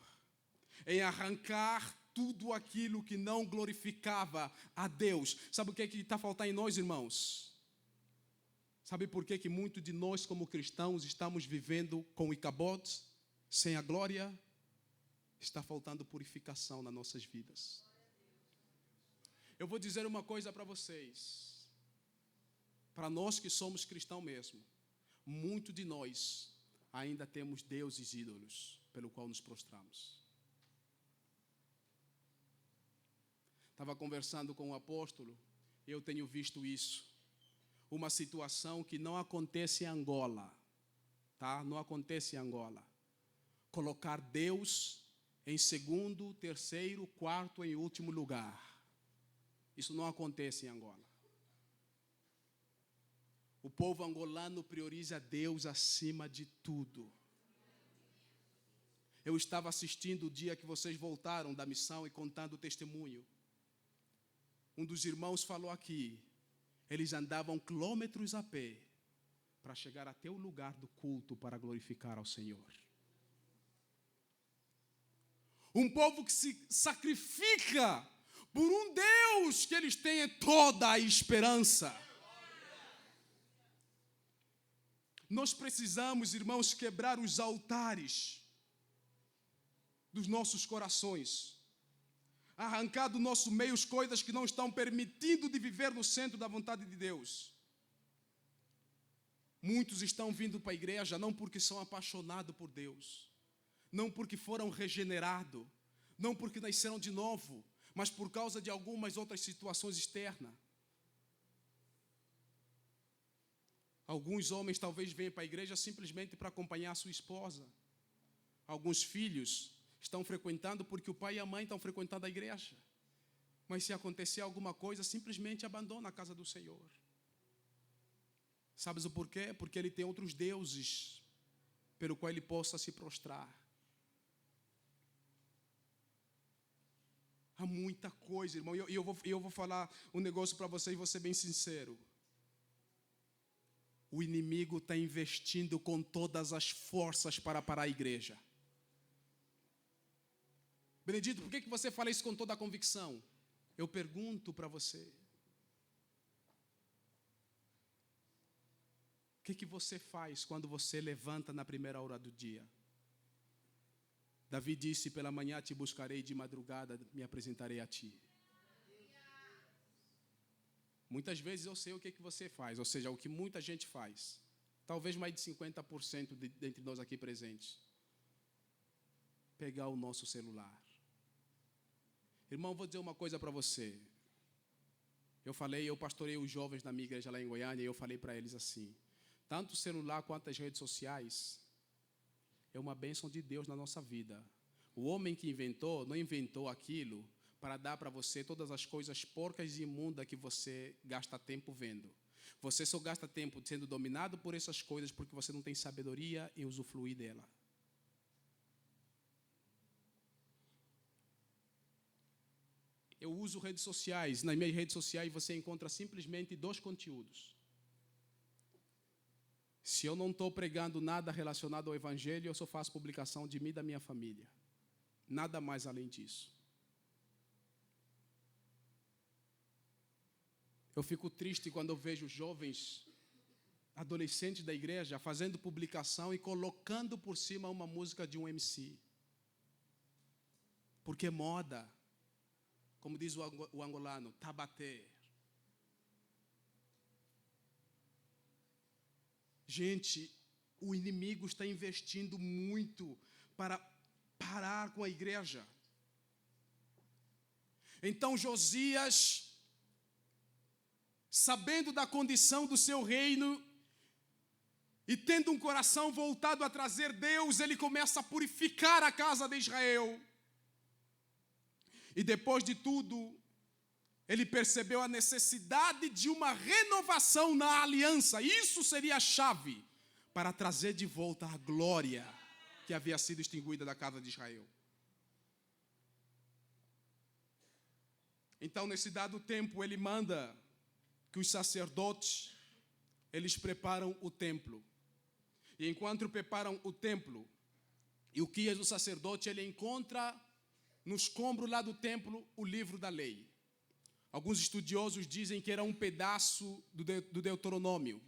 em arrancar tudo aquilo que não glorificava a Deus. Sabe o que está faltando em nós, irmãos? Sabe por que muitos de nós, como cristãos, estamos vivendo com o Icabod, sem a glória? Está faltando purificação nas nossas vidas. Eu vou dizer uma coisa para vocês. Para nós que somos cristãos mesmo, muito de nós ainda temos deuses ídolos pelo qual nos prostramos. Estava conversando com o apóstolo, e eu tenho visto isso. Uma situação que não acontece em Angola, tá? Não acontece em Angola. Colocar Deus em 2º, 3º, 4º e último lugar. Isso não acontece em Angola. O povo angolano prioriza Deus acima de tudo. Eu estava assistindo o dia que vocês voltaram da missão e contando o testemunho. Um dos irmãos falou aqui, eles andavam quilômetros a pé para chegar até o lugar do culto para glorificar ao Senhor. Um povo que se sacrifica por um Deus que eles têm toda a esperança. Nós precisamos, irmãos, quebrar os altares dos nossos corações, arrancar do nosso meio as coisas que não estão permitindo de viver no centro da vontade de Deus. Muitos estão vindo para a igreja não porque são apaixonados por Deus, não porque foram regenerados, não porque nasceram de novo, mas por causa de algumas outras situações externas. Alguns homens talvez venham para a igreja simplesmente para acompanhar a sua esposa. Alguns filhos estão frequentando porque o pai e a mãe estão frequentando a igreja. Mas se acontecer alguma coisa, simplesmente abandona a casa do Senhor. Sabes o porquê? Porque ele tem outros deuses pelo qual ele possa se prostrar. Há muita coisa, irmão. E eu vou falar um negócio para vocês, vou ser bem sincero. O inimigo está investindo com todas as forças para parar a igreja. Benedito, por que você fala isso com toda a convicção? Eu pergunto para você. O que você faz quando você levanta na primeira hora do dia? Davi disse, pela manhã te buscarei, de madrugada me apresentarei a ti. Muitas vezes eu sei o que você faz, ou seja, o que muita gente faz. Talvez mais de 50% dentre nós aqui presentes. Pegar o nosso celular. Irmão, vou dizer uma coisa para você. Eu pastorei os jovens na minha igreja lá em Goiânia, e eu falei para eles assim, tanto o celular quanto as redes sociais é uma bênção de Deus na nossa vida. O homem que inventou, não inventou aquilo para dar para você todas as coisas porcas e imundas que você gasta tempo vendo. Você só gasta tempo sendo dominado por essas coisas porque você não tem sabedoria em usufruir dela. Eu uso redes sociais. Nas minhas redes sociais você encontra simplesmente 2 conteúdos. Se eu não estou pregando nada relacionado ao Evangelho, eu só faço publicação de mim e da minha família. Nada mais além disso. Eu fico triste quando eu vejo jovens, adolescentes da igreja, fazendo publicação e colocando por cima uma música de um MC. Porque moda, como diz o angolano, tabater. Gente, o inimigo está investindo muito para parar com a igreja. Então Josias, sabendo da condição do seu reino e tendo um coração voltado a trazer Deus, ele começa a purificar a casa de Israel. E depois de tudo, ele percebeu a necessidade de uma renovação na aliança. Isso seria a chave para trazer de volta a glória que havia sido extinguida da casa de Israel. Então, nesse dado tempo, ele manda que os sacerdotes, eles preparam o templo. E enquanto preparam o templo, Ilquias, o sacerdote, ele encontra no escombro lá do templo o livro da lei. Alguns estudiosos dizem que era um pedaço do Deuteronômio.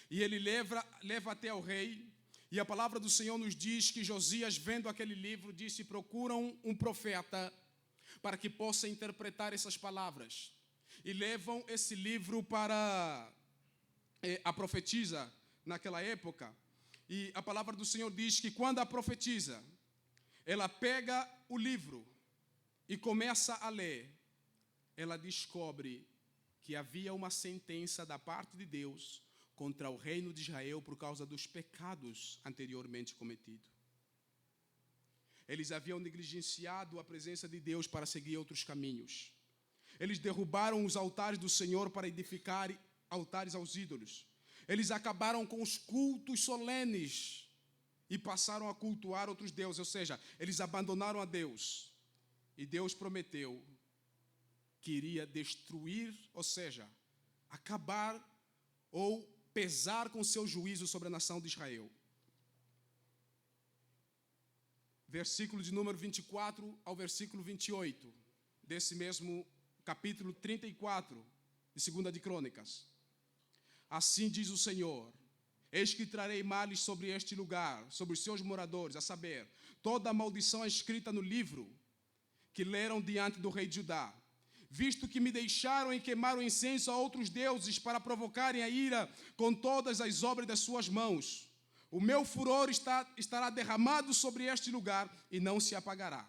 E ele leva até o rei, e a palavra do Senhor nos diz que Josias, vendo aquele livro, disse, procuram um profeta para que possa interpretar essas palavras. E levam esse livro para a profetisa naquela época. E a palavra do Senhor diz que quando a profetisa, ela pega o livro e começa a ler, ela descobre que havia uma sentença da parte de Deus contra o reino de Israel por causa dos pecados anteriormente cometidos. Eles haviam negligenciado a presença de Deus para seguir outros caminhos. Eles derrubaram os altares do Senhor para edificar altares aos ídolos. Eles acabaram com os cultos solenes e passaram a cultuar outros deuses, ou seja, eles abandonaram a Deus. E Deus prometeu que iria destruir, ou seja, acabar ou pesar com seu juízo sobre a nação de Israel. Versículo de número 24 ao versículo 28 desse mesmo capítulo 34 de 2 de Crônicas. Assim diz o Senhor: eis que trarei males sobre este lugar, sobre os seus moradores, a saber, toda a maldição escrita no livro que leram diante do rei de Judá, visto que me deixaram e queimaram incenso a outros deuses para provocarem a ira com todas as obras das suas mãos. O meu furor estará derramado sobre este lugar e não se apagará.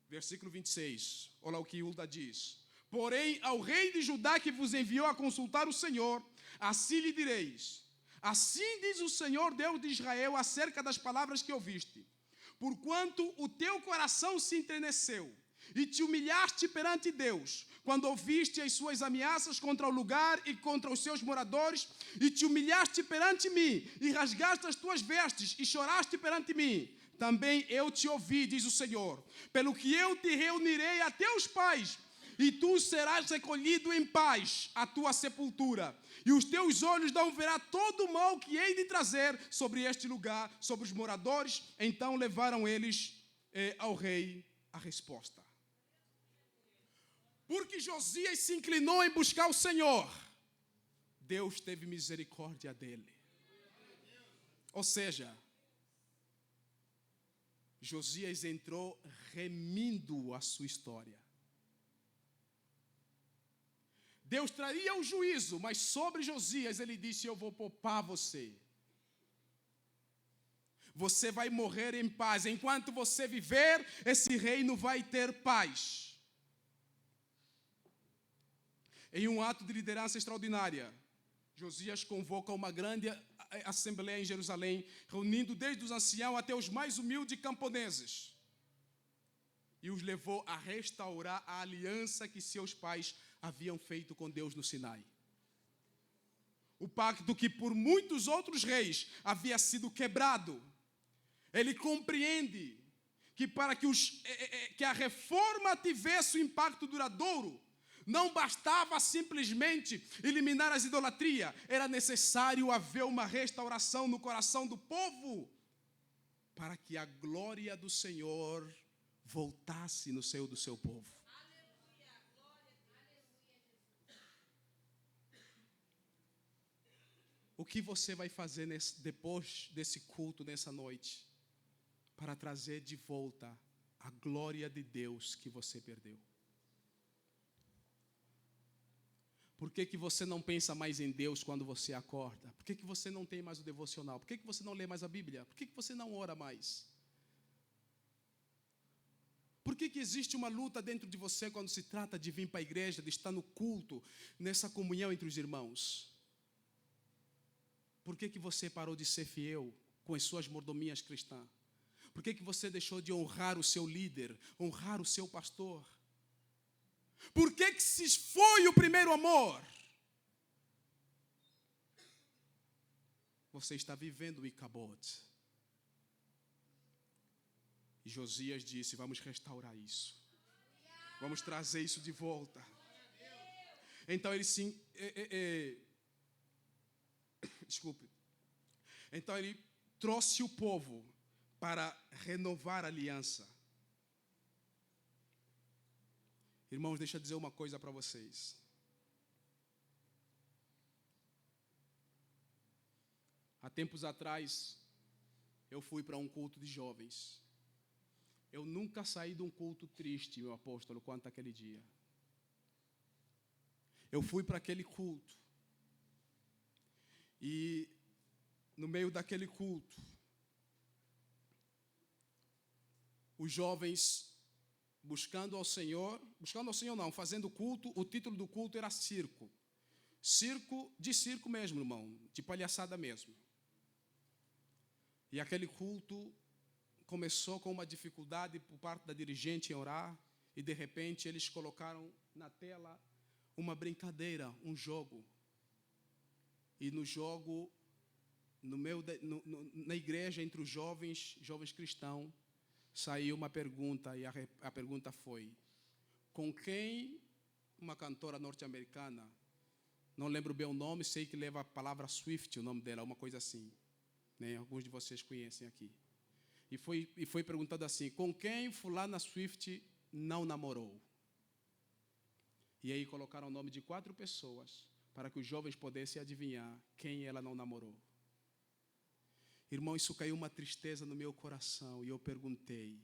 Versículo 26, olha o que Ulda diz: porém, ao rei de Judá que vos enviou a consultar o Senhor, assim lhe direis: assim diz o Senhor Deus de Israel acerca das palavras que ouviste. Porquanto o teu coração se enterneceu e te humilhaste perante Deus, quando ouviste as suas ameaças contra o lugar e contra os seus moradores, e te humilhaste perante mim, e rasgaste as tuas vestes, e choraste perante mim, também eu te ouvi, diz o Senhor, pelo que eu te reunirei a teus pais, e tu serás recolhido em paz à tua sepultura, e os teus olhos não verá todo o mal que hei de trazer sobre este lugar, sobre os moradores. Então levaram eles ao rei a resposta. Porque Josias se inclinou em buscar o Senhor, Deus teve misericórdia dele. Ou seja, Josias entrou remindo a sua história. Deus traria o juízo, mas sobre Josias ele disse: eu vou poupar você. Você vai morrer em paz. Enquanto você viver, esse reino vai ter paz. Em um ato de liderança extraordinária, Josias convoca uma grande assembleia em Jerusalém, reunindo desde os anciãos até os mais humildes camponeses, e os levou a restaurar a aliança que seus pais haviam feito com Deus no Sinai. O pacto que por muitos outros reis havia sido quebrado. Ele compreende que para que a reforma tivesse um impacto duradouro, não bastava simplesmente eliminar as idolatrias, era necessário haver uma restauração no coração do povo, para que a glória do Senhor voltasse no seio do seu povo. O que você vai fazer depois desse culto, nessa noite, para trazer de volta a glória de Deus que você perdeu? Por que você não pensa mais em Deus quando você acorda? Por que você não tem mais o devocional? Por que você não lê mais a Bíblia? Por que você não ora mais? Por que existe uma luta dentro de você quando se trata de vir para a igreja, de estar no culto, nessa comunhão entre os irmãos? Por que você parou de ser fiel com as suas mordomias cristãs? Por que você deixou de honrar o seu líder, honrar o seu pastor? Por que se foi o primeiro amor? Você está vivendo o Icabod. E Josias disse: vamos restaurar isso. Vamos trazer isso de volta. Então ele desculpe. Então ele trouxe o povo para renovar a aliança. Irmãos, deixa eu dizer uma coisa para vocês. Há tempos atrás, eu fui para um culto de jovens. Eu nunca saí de um culto triste, meu apóstolo, quanto aquele dia. Eu fui para aquele culto. E no meio daquele culto, os jovens fazendo culto. O título do culto era circo. Circo mesmo, irmão, de palhaçada mesmo. E aquele culto começou com uma dificuldade por parte da dirigente em orar, e de repente eles colocaram na tela uma brincadeira, um jogo. E no jogo, na igreja, entre os jovens cristãos, saiu uma pergunta, e a pergunta foi: com quem uma cantora norte-americana, não lembro bem o nome, sei que leva a palavra Swift, o nome dela, uma coisa assim, né? Alguns de vocês conhecem aqui. E foi perguntado assim: com quem fulana Swift não namorou? E aí colocaram o nome de 4 pessoas para que os jovens pudessem adivinhar quem ela não namorou. Irmão, isso caiu uma tristeza no meu coração e eu perguntei: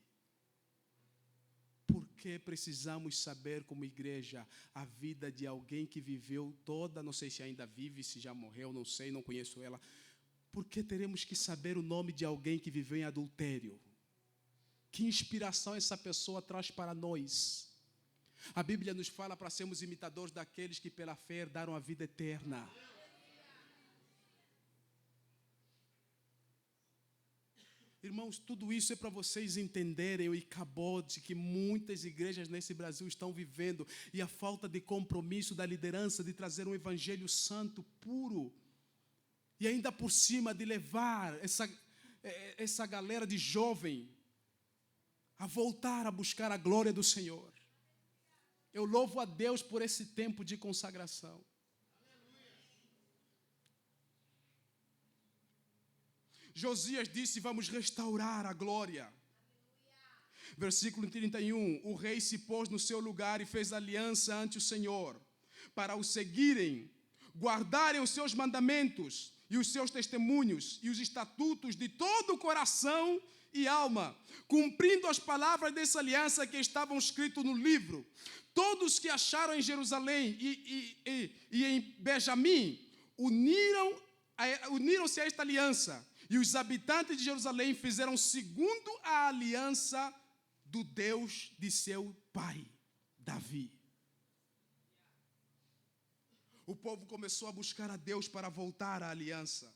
por que precisamos saber como igreja a vida de alguém que viveu toda, não sei se ainda vive, se já morreu, não sei, não conheço ela. Por que teremos que saber o nome de alguém que viveu em adultério? Que inspiração essa pessoa traz para nós? A Bíblia nos fala para sermos imitadores daqueles que pela fé herdaram a vida eterna. Irmãos, tudo isso é para vocês entenderem o icabode que muitas igrejas nesse Brasil estão vivendo e a falta de compromisso da liderança de trazer um evangelho santo, puro. E ainda por cima de levar essa galera de jovem a voltar a buscar a glória do Senhor. Eu louvo a Deus por esse tempo de consagração. Josias disse: vamos restaurar a glória. Versículo 31, o rei se pôs no seu lugar e fez aliança ante o Senhor, para o seguirem, guardarem os seus mandamentos e os seus testemunhos e os estatutos de todo o coração e alma, cumprindo as palavras dessa aliança que estavam escritas no livro. Todos que acharam em Jerusalém e em Benjamim uniram-se a esta aliança. E os habitantes de Jerusalém fizeram segundo a aliança do Deus de seu pai, Davi. O povo começou a buscar a Deus para voltar à aliança.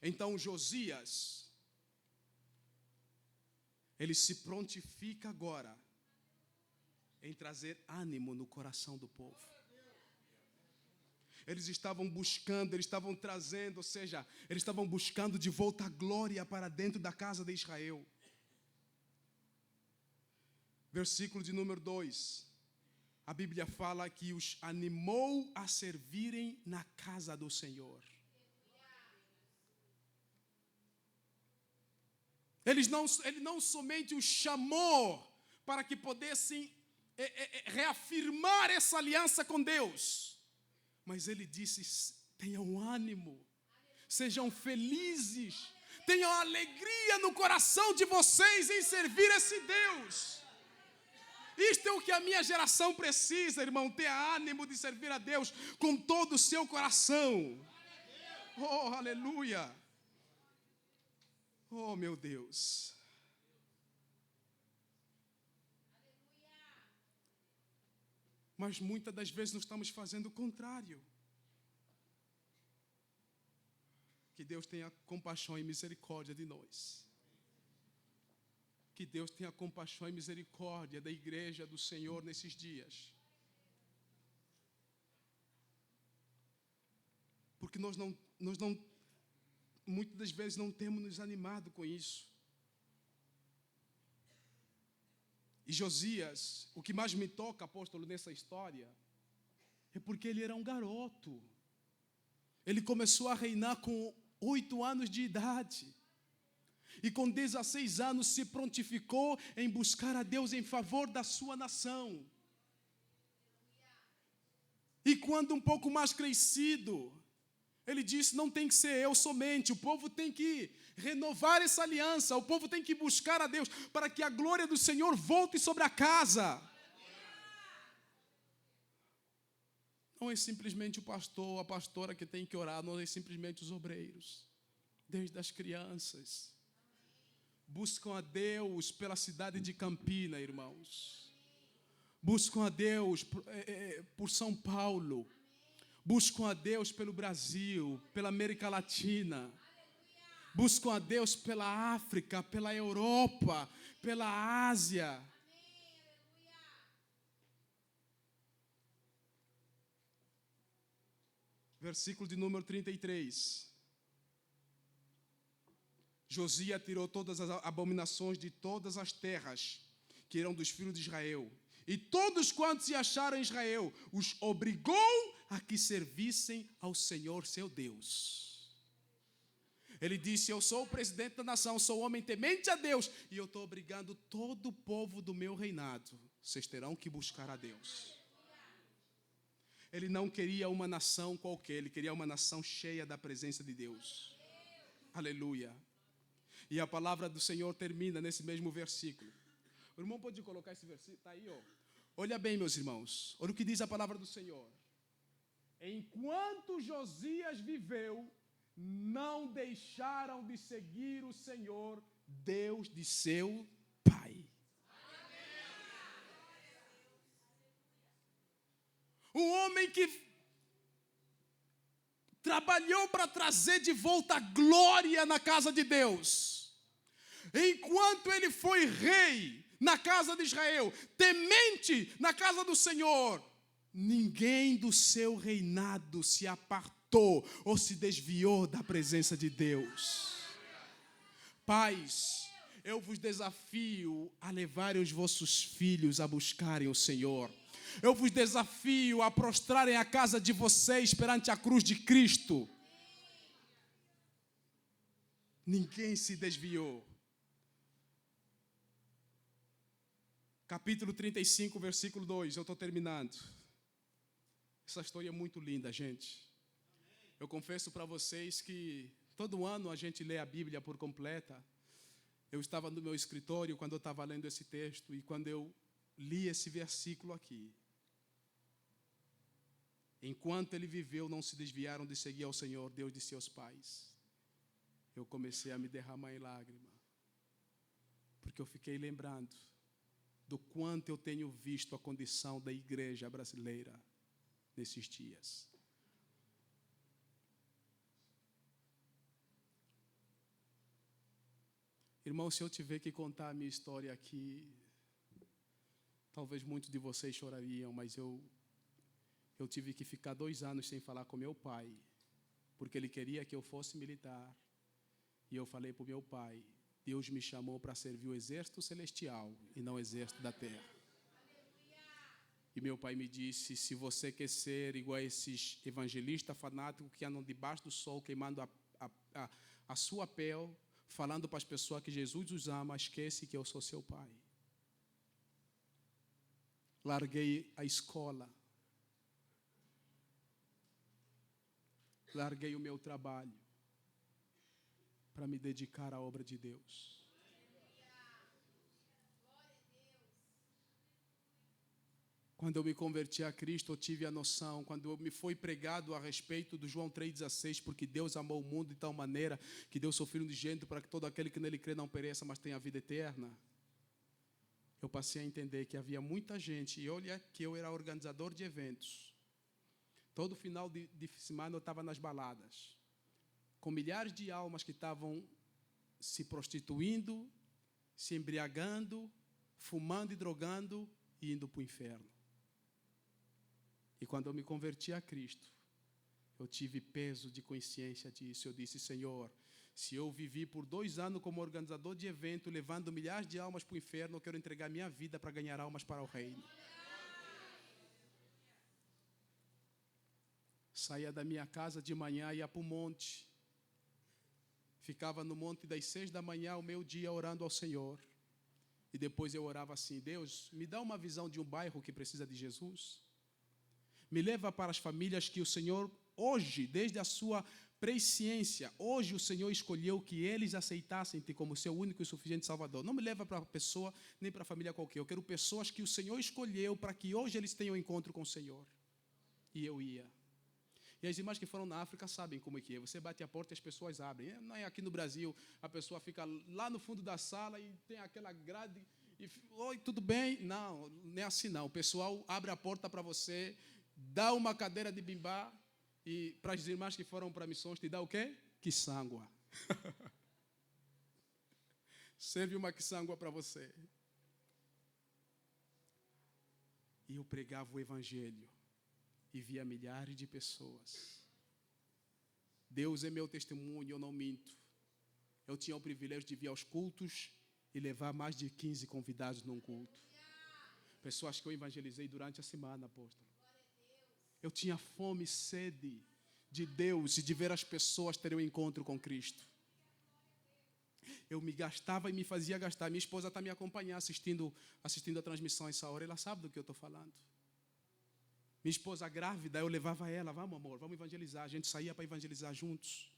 Então Josias, ele se prontifica agora em trazer ânimo no coração do povo. Eles estavam buscando, eles estavam trazendo, ou seja, eles estavam buscando de volta a glória para dentro da casa de Israel. Versículo de número 2. A Bíblia fala que os animou a servirem na casa do Senhor. Ele não somente os chamou para que pudessem reafirmar essa aliança com Deus, mas ele disse: tenham ânimo, sejam felizes, tenham alegria no coração de vocês em servir esse Deus. Isto é o que a minha geração precisa, irmão, ter ânimo de servir a Deus com todo o seu coração. Oh, aleluia! Oh, meu Deus! Mas muitas das vezes nós estamos fazendo o contrário. Que Deus tenha compaixão e misericórdia de nós. Que Deus tenha compaixão e misericórdia da igreja do Senhor nesses dias. Porque nós não, muitas das vezes não temos nos animado com isso. E Josias, o que mais me toca, apóstolo, nessa história, é porque ele era um garoto. Ele começou a reinar com 8 anos de idade. E com 16 anos se prontificou em buscar a Deus em favor da sua nação. E quando um pouco mais crescido, ele disse: não tem que ser eu somente, o povo tem que renovar essa aliança, o povo tem que buscar a Deus para que a glória do Senhor volte sobre a casa. Não é simplesmente o pastor, a pastora que tem que orar, não é simplesmente os obreiros, desde as crianças. Buscam a Deus pela cidade de Campina, irmãos. Buscam a Deus por São Paulo. Buscam a Deus pelo Brasil, pela América Latina. Buscam a Deus pela África, pela Europa, pela Ásia. Versículo de número 33. Josias tirou todas as abominações de todas as terras que eram dos filhos de Israel. E todos quantos se acharam em Israel, os obrigou a que servissem ao Senhor seu Deus. Ele disse: eu sou o presidente da nação, sou homem temente a Deus, e eu estou obrigando todo o povo do meu reinado vocês terão que buscar a Deus. Ele não queria uma nação qualquer, ele queria uma nação cheia da presença de Deus. Aleluia. E a palavra do Senhor termina nesse mesmo versículo. O irmão pode colocar esse versículo? Está aí, ó. Olha bem, meus irmãos. Olha o que diz a palavra do Senhor. Enquanto Josias viveu, não deixaram de seguir o Senhor, Deus de seu pai. Um homem que trabalhou para trazer de volta a glória na casa de Deus. Enquanto ele foi rei na casa de Israel, temente na casa do Senhor, ninguém do seu reinado se apartou ou se desviou da presença de Deus. Pais, eu vos desafio a levarem os vossos filhos a buscarem o Senhor. Eu vos desafio a prostrarem a casa de vocês perante a cruz de Cristo. Ninguém se desviou. Capítulo 35, versículo 2, eu estou terminando. Essa história é muito linda, gente. Eu confesso para vocês que todo ano a gente lê a Bíblia por completa. Eu estava no meu escritório quando eu estava lendo esse texto e quando eu li esse versículo aqui. Enquanto ele viveu, não se desviaram de seguir ao Senhor, Deus de seus pais. Eu comecei a me derramar em lágrima, porque eu fiquei lembrando do quanto eu tenho visto a condição da igreja brasileira nesses dias. Irmão, se eu tiver que contar a minha história aqui, talvez muitos de vocês chorariam, mas eu tive que ficar 2 anos sem falar com meu pai, porque ele queria que eu fosse militar. E eu falei para o meu pai, Deus me chamou para servir o exército celestial e não o exército da terra. E meu pai me disse, se você quer ser igual a esses evangelistas fanáticos que andam debaixo do sol, queimando a sua pele, falando para as pessoas que Jesus os ama, esquece que eu sou seu pai. Larguei a escola. Larguei o meu trabalho para me dedicar à obra de Deus. Quando eu me converti a Cristo, eu tive a noção, quando me foi pregado a respeito do João 3,16, porque Deus amou o mundo de tal maneira que deu seu Filho unigênito para que todo aquele que nele crê não pereça, mas tenha a vida eterna. Eu passei a entender que havia muita gente, e olha que eu era organizador de eventos. Todo final de semana eu estava nas baladas, com milhares de almas que estavam se prostituindo, se embriagando, fumando e drogando e indo para o inferno. E quando eu me converti a Cristo, eu tive peso de consciência disso. Eu disse, Senhor, se eu vivi por 2 anos como organizador de evento, levando milhares de almas para o inferno, eu quero entregar minha vida para ganhar almas para o reino. Saía da minha casa de manhã, ia para o monte. Ficava no monte das 6 da manhã, o meu dia, orando ao Senhor. E depois eu orava assim, Deus, me dá uma visão de um bairro que precisa de Jesus. Me leva para as famílias que o Senhor, hoje, desde a sua presciência, hoje o Senhor escolheu que eles aceitassem-te como seu único e suficiente Salvador. Não me leva para pessoa, nem para família qualquer. Eu quero pessoas que o Senhor escolheu para que hoje eles tenham encontro com o Senhor. E eu ia. E as irmãs que foram na África sabem como é que é. Você bate a porta e as pessoas abrem. Não é aqui no Brasil, a pessoa fica lá no fundo da sala e tem aquela grade. E, oi, tudo bem? Não, não é assim não. O pessoal abre a porta para você, dá uma cadeira de bimbá e para as irmãs que foram para missões, te dá o quê? Quiçangua. Serve uma quiçangua para você. E eu pregava o Evangelho. E via milhares de pessoas. Deus é meu testemunho, eu não minto. Eu tinha o privilégio de vir aos cultos e levar mais de 15 convidados num culto. Pessoas que eu evangelizei durante a semana, apóstolo. Eu tinha fome e sede de Deus e de ver as pessoas terem um encontro com Cristo. eu me gastava e me fazia gastar. Minha esposa está me acompanhando, assistindo a transmissão essa hora. Ela sabe do que eu estou falando. Minha esposa grávida, eu levava ela. Vamos, amor, vamos evangelizar. A gente saía para evangelizar juntos.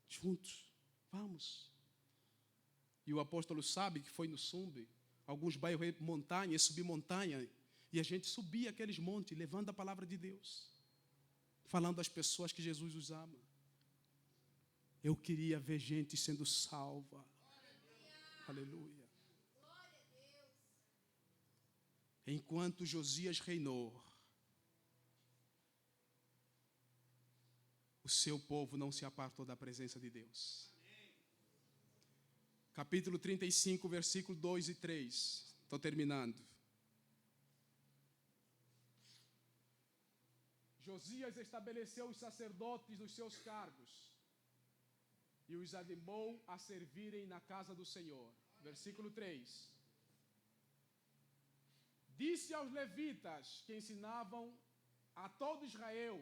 Juntos. Vamos. E o apóstolo sabe que foi no Sumbe. Alguns bairros montanha, subir montanha. E a gente subia aqueles montes, levando a palavra de Deus. Falando às pessoas que Jesus os ama. Eu queria ver gente sendo salva. Aleluia. Enquanto Josias reinou, o seu povo não se apartou da presença de Deus. Capítulo 35, versículo 2 e 3. Estou terminando. Josias estabeleceu os sacerdotes nos seus cargos e os animou a servirem na casa do Senhor. Versículo 3. Disse aos levitas que ensinavam a todo Israel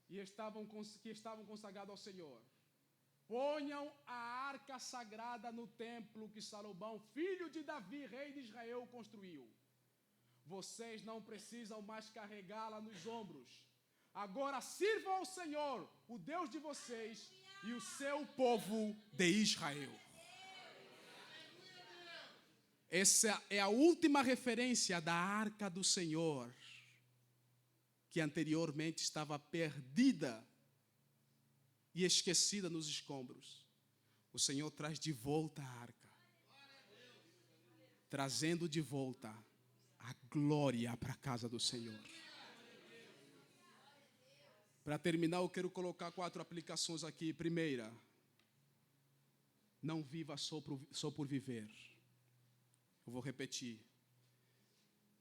que estavam consagrados ao Senhor: ponham a arca sagrada no templo que Salomão, filho de Davi, rei de Israel, construiu. Vocês não precisam mais carregá-la nos ombros. Agora sirvam ao Senhor, o Deus de vocês, e o seu povo de Israel. Essa é a última referência da arca do Senhor, que anteriormente estava perdida e esquecida nos escombros. O Senhor traz de volta a arca, trazendo de volta a glória para a casa do Senhor. Para terminar, eu quero colocar 4 aplicações aqui. Primeira, não viva só por viver. Eu vou repetir.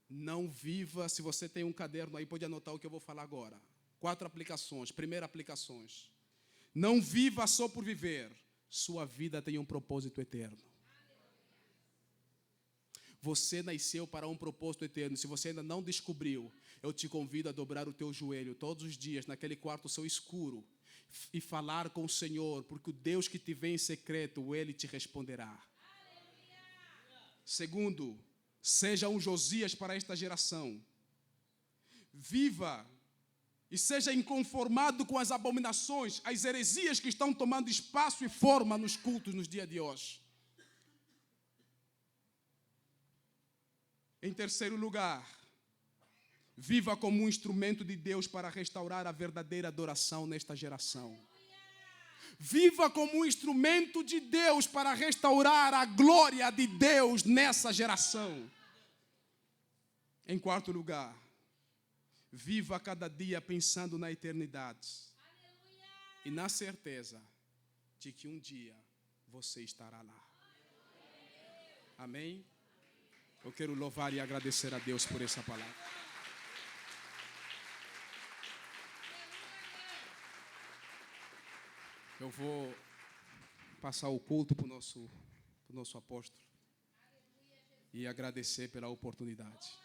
Não viva, se você tem um caderno aí, pode anotar o que eu vou falar agora. 4 aplicações. Primeira aplicação. Não viva só por viver. Sua vida tem um propósito eterno. Você nasceu para um propósito eterno. Se você ainda não descobriu, eu te convido a dobrar o teu joelho todos os dias naquele quarto seu escuro e falar com o Senhor, porque o Deus que te vê em secreto, Ele te responderá. Segundo, seja um Josias para esta geração. Viva e seja inconformado com as abominações, as heresias que estão tomando espaço e forma nos cultos nos dias de hoje. Em terceiro lugar, viva como um instrumento de Deus para restaurar a verdadeira adoração nesta geração. Viva como um instrumento de Deus para restaurar a glória de Deus nessa geração. Em quarto lugar, viva cada dia pensando na eternidade e na certeza de que um dia você estará lá. Amém? Eu quero louvar e agradecer a Deus por essa palavra. Eu vou passar o culto para o nosso apóstolo e agradecer pela oportunidade.